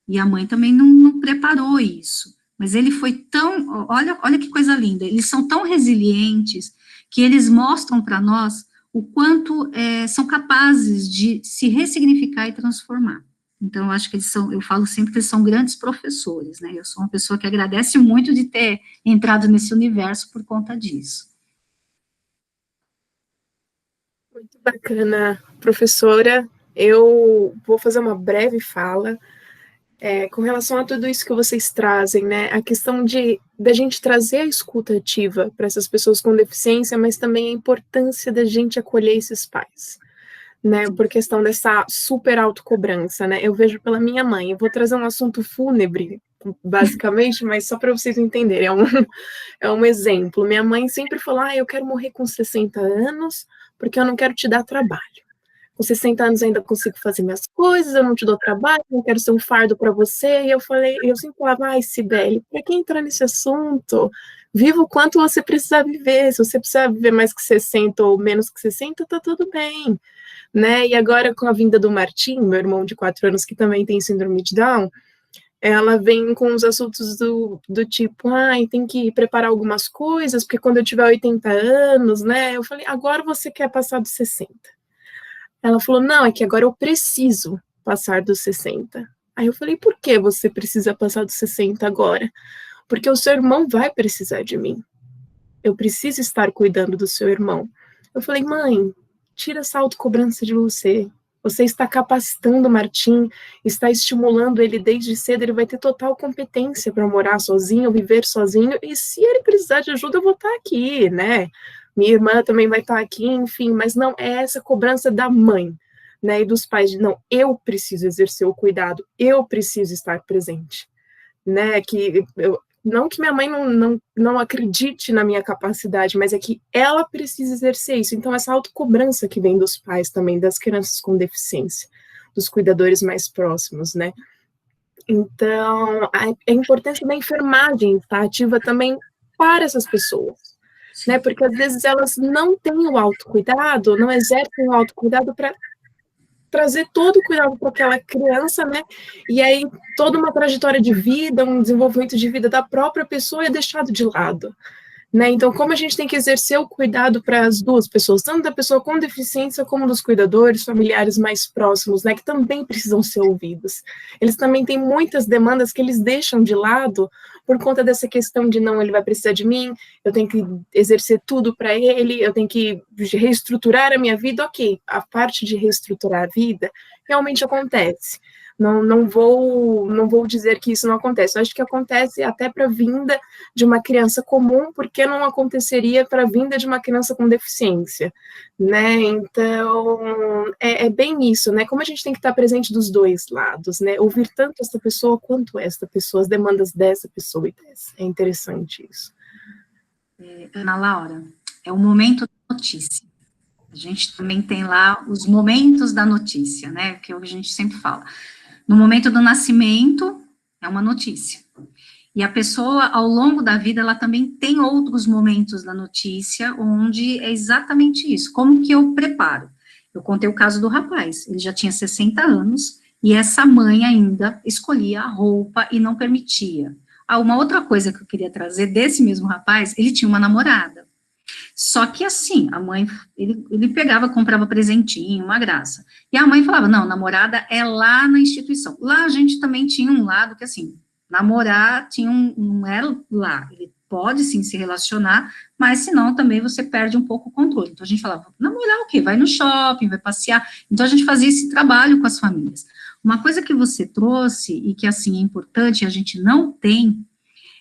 e a mãe também não preparou isso, mas ele foi tão, olha que coisa linda, eles são tão resilientes, que eles mostram para nós o quanto são capazes de se ressignificar e transformar. Então, eu acho que eu falo sempre que eles são grandes professores, né, eu sou uma pessoa que agradece muito de ter entrado nesse universo por conta disso. Muito bacana, professora. Eu vou fazer uma breve fala com relação a tudo isso que vocês trazem, né, a questão da gente trazer a escuta ativa para essas pessoas com deficiência, mas também a importância da gente acolher esses pais, né, por questão dessa super autocobrança, né, eu vejo pela minha mãe, eu vou trazer um assunto fúnebre, basicamente, mas só para vocês entenderem, é um exemplo, minha mãe sempre falou, eu quero morrer com 60 anos, porque eu não quero te dar trabalho. Com 60 anos ainda consigo fazer minhas coisas, eu não te dou trabalho, não quero ser um fardo para você, e eu sempre falava, Cibele, para que entrar nesse assunto? Viva o quanto você precisa viver, se você precisa viver mais que 60 ou menos que 60, tá tudo bem, né, e agora com a vinda do Martim, meu irmão de 4 anos, que também tem síndrome de Down, ela vem com os assuntos do tipo, tem que preparar algumas coisas, porque quando eu tiver 80 anos, né, eu falei, agora você quer passar dos 60. Ela falou, não, é que agora eu preciso passar dos 60. Aí eu falei, por que você precisa passar dos 60 agora? Porque o seu irmão vai precisar de mim. Eu preciso estar cuidando do seu irmão. Eu falei, mãe, tira essa autocobrança de você. Você está capacitando o Martim, está estimulando ele desde cedo, ele vai ter total competência para morar sozinho, viver sozinho, e se ele precisar de ajuda, eu vou estar aqui, né? Minha irmã também vai estar aqui, enfim, mas não é essa cobrança da mãe, né, e dos pais de, não, eu preciso exercer o cuidado, eu preciso estar presente, né, não que minha mãe não acredite na minha capacidade, mas é que ela precisa exercer isso, então essa autocobrança que vem dos pais também, das crianças com deficiência, dos cuidadores mais próximos, né, então a importância da enfermagem estar ativa também para essas pessoas, né, porque às vezes elas não têm o autocuidado, não exercem o autocuidado para trazer todo o cuidado para aquela criança, né, e aí toda uma trajetória de vida, um desenvolvimento de vida da própria pessoa é deixado de lado, né, então como a gente tem que exercer o cuidado para as duas pessoas, tanto da pessoa com deficiência como dos cuidadores, familiares mais próximos, né, que também precisam ser ouvidos, eles também têm muitas demandas que eles deixam de lado por conta dessa questão de não, ele vai precisar de mim, eu tenho que exercer tudo para ele, eu tenho que reestruturar a minha vida, ok, a parte de reestruturar a vida realmente acontece, Não vou dizer que isso não acontece. Eu acho que acontece até para a vinda de uma criança comum, porque não aconteceria para a vinda de uma criança com deficiência, né? Então, é bem isso, né? Como a gente tem que estar presente dos dois lados, né? Ouvir tanto esta pessoa quanto esta pessoa, as demandas dessa pessoa e dessa. É interessante isso. Ana Laura, é o momento da notícia. A gente também tem lá os momentos da notícia, né? Que é o que a gente sempre fala. No momento do nascimento, é uma notícia. E a pessoa, ao longo da vida, ela também tem outros momentos da notícia, onde é exatamente isso. Como que eu preparo? Eu contei o caso do rapaz, ele já tinha 60 anos, e essa mãe ainda escolhia a roupa e não permitia. Uma outra coisa que eu queria trazer desse mesmo rapaz, ele tinha uma namorada. Só que assim, a mãe, ele pegava, comprava presentinho, uma graça. E a mãe falava, não, namorada é lá na instituição. Lá a gente também tinha um lado que assim, namorar não era lá, ele pode sim se relacionar, mas senão também você perde um pouco o controle. Então a gente falava, namorar o quê? Vai no shopping, vai passear. Então a gente fazia esse trabalho com as famílias. Uma coisa que você trouxe e que assim é importante, e a gente não tem,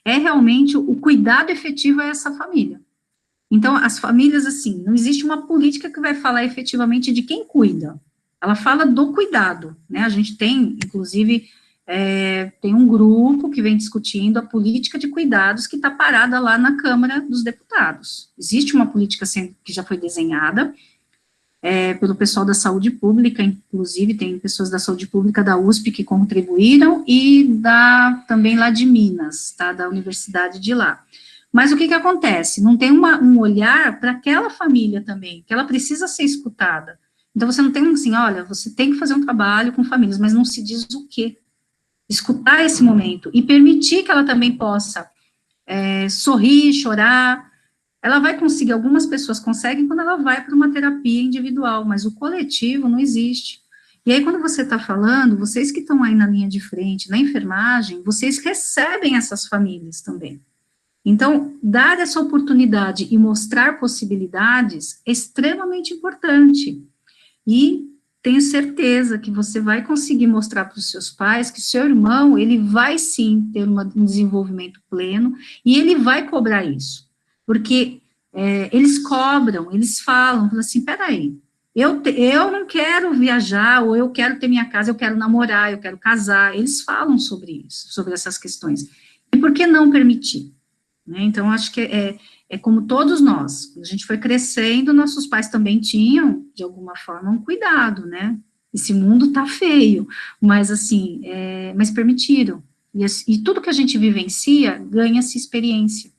é realmente o cuidado efetivo a essa família. Então, as famílias, assim, não existe uma política que vai falar efetivamente de quem cuida. Ela fala do cuidado, né? A gente tem, inclusive, tem um grupo que vem discutindo a política de cuidados que está parada lá na Câmara dos Deputados. Existe uma política que já foi desenhada pelo pessoal da saúde pública, inclusive tem pessoas da saúde pública da USP que contribuíram e também lá de Minas, tá? Da universidade de lá. Mas o que acontece? Não tem um olhar para aquela família também, que ela precisa ser escutada. Então, você não tem assim, olha, você tem que fazer um trabalho com famílias, mas não se diz o quê. Escutar esse momento e permitir que ela também possa sorrir, chorar. Ela vai conseguir, algumas pessoas conseguem quando ela vai para uma terapia individual, mas o coletivo não existe. E aí, quando você está falando, vocês que estão aí na linha de frente, na enfermagem, vocês recebem essas famílias também. Então, dar essa oportunidade e mostrar possibilidades é extremamente importante. E tenho certeza que você vai conseguir mostrar para os seus pais que o seu irmão, ele vai sim ter um desenvolvimento pleno e ele vai cobrar isso. Porque eles cobram, eles falam assim, peraí, eu não quero viajar, ou eu quero ter minha casa, eu quero namorar, eu quero casar. Eles falam sobre isso, sobre essas questões. E por que não permitir? Né? Então, acho que é como todos nós, quando a gente foi crescendo, nossos pais também tinham, de alguma forma, um cuidado, né? Esse mundo tá feio, mas assim, mas permitiram. E tudo que a gente vivencia, ganha-se experiência.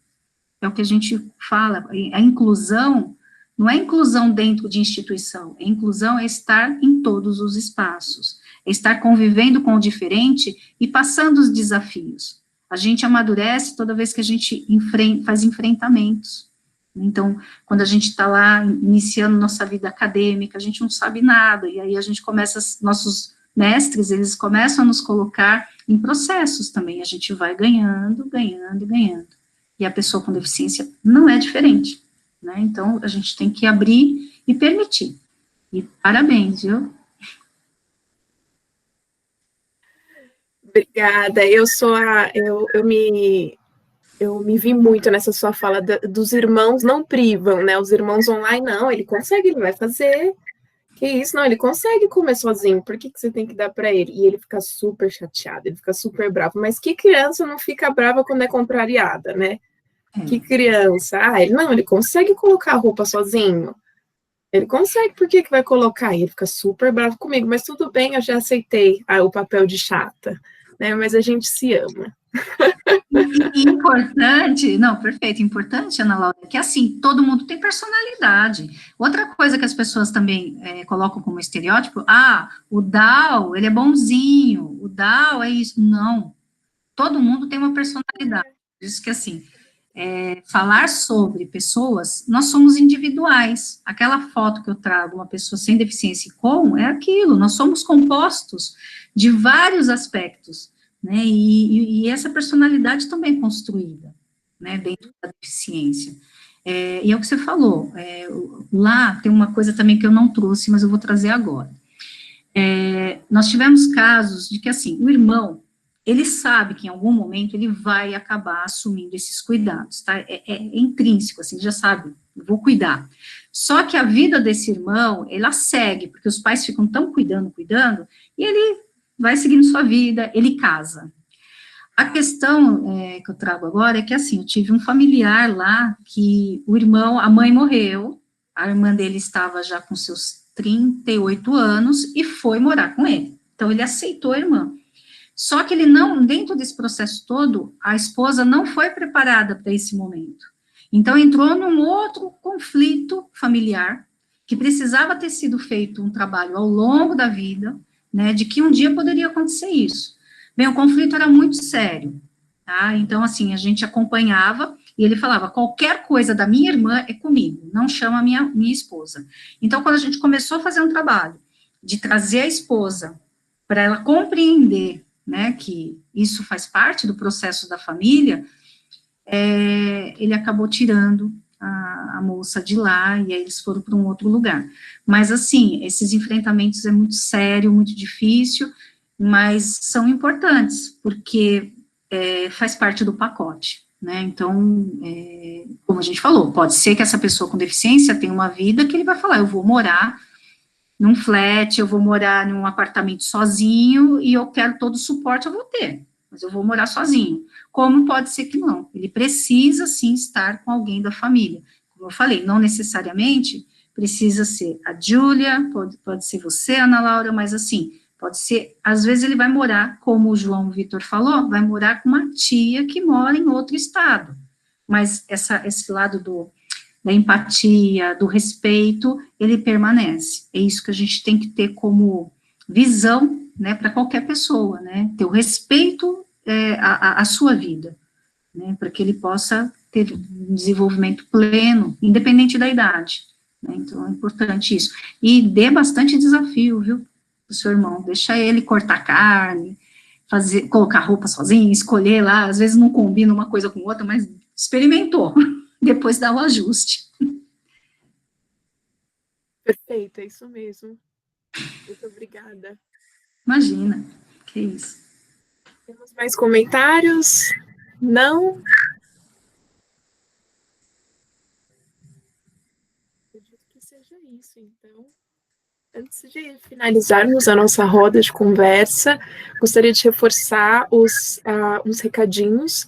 É o que a gente fala, a inclusão, não é inclusão dentro de instituição, a inclusão é estar em todos os espaços, é estar convivendo com o diferente e passando os desafios. A gente amadurece toda vez que a gente faz enfrentamentos. Então, quando a gente está lá iniciando nossa vida acadêmica, a gente não sabe nada, e aí a gente começa, nossos mestres, eles começam a nos colocar em processos também, a gente vai ganhando, ganhando e ganhando. E a pessoa com deficiência não é diferente, né? Então, a gente tem que abrir e permitir. E parabéns, viu? Obrigada, eu me vi muito nessa sua fala dos irmãos não privam, né, os irmãos online, não, ele consegue, ele vai fazer, que isso, não, ele consegue comer sozinho, por que você tem que dar para ele? E ele fica super chateado, ele fica super bravo, mas que criança não fica brava quando é contrariada, né? Que criança, ele consegue colocar a roupa sozinho, ele consegue, por que vai colocar? E ele fica super bravo comigo, mas tudo bem, eu já aceitei o papel de chata, né, mas a gente se ama. E importante, não, perfeito, importante, Ana Laura, que assim, todo mundo tem personalidade. Outra coisa que as pessoas também colocam como estereótipo, o Dal, ele é bonzinho, o Dal é isso. Não, todo mundo tem uma personalidade. Por isso que assim, falar sobre pessoas, nós somos individuais. Aquela foto que eu trago, uma pessoa sem deficiência é aquilo, nós somos compostos de vários aspectos, né, e essa personalidade também é construída, né, dentro da deficiência. E é o que você falou, lá tem uma coisa também que eu não trouxe, mas eu vou trazer agora. nós tivemos casos de que, assim, o irmão, ele sabe que em algum momento ele vai acabar assumindo esses cuidados, tá? É intrínseco, assim, já sabe, vou cuidar. Só que a vida desse irmão, ela segue, porque os pais ficam tão cuidando, e ele vai seguindo sua vida, ele casa. A questão que eu trago agora é que, assim, eu tive um familiar lá que o irmão, a mãe morreu, a irmã dele estava já com seus 38 anos e foi morar com ele. Então, ele aceitou a irmã. Só que ele não, dentro desse processo todo, a esposa não foi preparada para esse momento. Então, entrou num outro conflito familiar, que precisava ter sido feito um trabalho ao longo da vida, né, de que um dia poderia acontecer isso. Bem, o conflito era muito sério, tá? Então, assim, a gente acompanhava, e ele falava, qualquer coisa da minha irmã é comigo, não chama a minha esposa. Então, quando a gente começou a fazer um trabalho de trazer a esposa para ela compreender, né, que isso faz parte do processo da família, ele acabou tirando a moça de lá, e aí eles foram para um outro lugar. Mas, assim, esses enfrentamentos é muito sério, muito difícil, mas são importantes, porque faz parte do pacote, né? Então, como a gente falou, pode ser que essa pessoa com deficiência tenha uma vida que ele vai falar, eu vou morar num flat, eu vou morar num apartamento sozinho, e eu quero todo o suporte, eu vou ter, mas eu vou morar sozinho. Como pode ser que não? Ele precisa, sim, estar com alguém da família. Como eu falei, não necessariamente precisa ser a Júlia, pode ser você, Ana Laura, mas assim, pode ser, às vezes ele vai morar, como o João Vitor falou, vai morar com uma tia que mora em outro estado. Mas esse lado da empatia, do respeito, ele permanece. É isso que a gente tem que ter como visão, né, para qualquer pessoa, né, ter o respeito à sua vida, né, para que ele possa ter um desenvolvimento pleno, independente da idade, né, então é importante isso. E dê bastante desafio, viu, pro seu irmão, deixa ele cortar carne, colocar roupa sozinho, escolher lá, às vezes não combina uma coisa com outra, mas experimentou, depois dá o ajuste. Perfeito, é isso mesmo. Muito obrigada. Imagina, que isso. Temos mais comentários? Não? Acredito que seja isso, então. Antes de finalizarmos a nossa roda de conversa, gostaria de reforçar uns recadinhos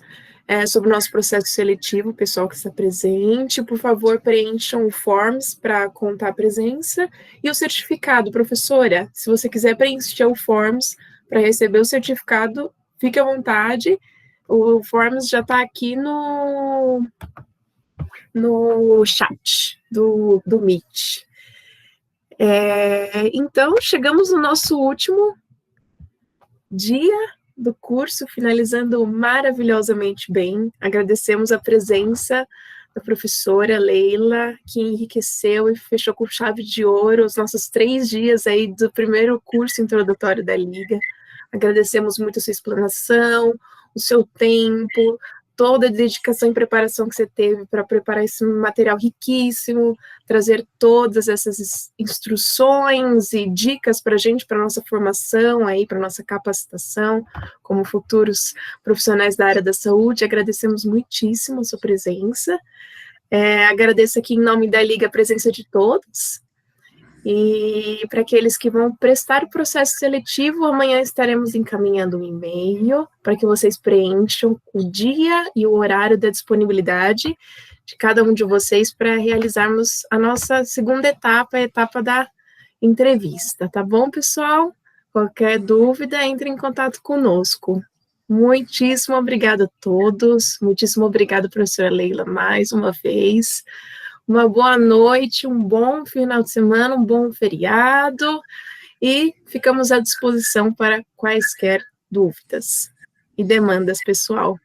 sobre o nosso processo seletivo, o pessoal que está presente. Por favor, preencham o Forms para contar a presença e o certificado. Professora, se você quiser preencher o Forms para receber o certificado, fique à vontade. O Forms já está aqui no chat do Meet. Então, chegamos no nosso último dia do curso, finalizando maravilhosamente bem. Agradecemos a presença da professora Leila, que enriqueceu e fechou com chave de ouro os nossos 3 dias aí do primeiro curso introdutório da Liga. Agradecemos muito a sua explanação, o seu tempo, toda a dedicação e preparação que você teve para preparar esse material riquíssimo, trazer todas essas instruções e dicas para a gente, para a nossa formação, para a nossa capacitação, como futuros profissionais da área da saúde. Agradecemos muitíssimo a sua presença. Agradeço aqui em nome da Liga a presença de todos. E para aqueles que vão prestar o processo seletivo, amanhã estaremos encaminhando um e-mail para que vocês preencham o dia e o horário da disponibilidade de cada um de vocês para realizarmos a nossa segunda etapa, a etapa da entrevista, tá bom, pessoal? Qualquer dúvida, entre em contato conosco. Muitíssimo obrigada a todos, muitíssimo obrigada, professora Leila, mais uma vez. Uma boa noite, um bom final de semana, um bom feriado, e ficamos à disposição para quaisquer dúvidas e demandas, pessoal.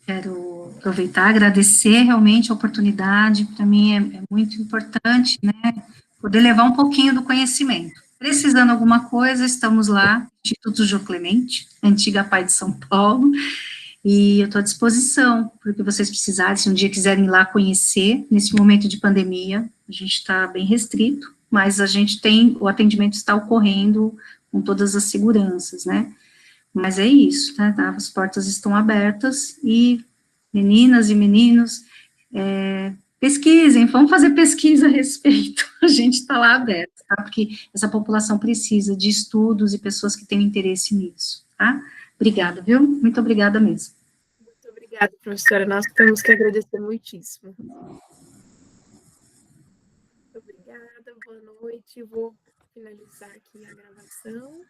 Quero aproveitar, agradecer realmente a oportunidade, para mim é muito importante, né, poder levar um pouquinho do conhecimento. Precisando de alguma coisa, estamos lá, Instituto Jô Clemente, antiga PAI de São Paulo, e eu estou à disposição, para o que vocês precisarem, se um dia quiserem ir lá conhecer, nesse momento de pandemia, a gente está bem restrito, mas o atendimento está ocorrendo com todas as seguranças, né? Mas é isso, tá? As portas estão abertas e meninas e meninos, pesquisem, vamos fazer pesquisa a respeito, a gente está lá aberto, tá? Porque essa população precisa de estudos e pessoas que tenham interesse nisso, tá? Obrigada, viu? Muito obrigada mesmo. Muito obrigada, professora. Nós temos que agradecer muitíssimo. Muito obrigada, boa noite. Vou finalizar aqui a gravação.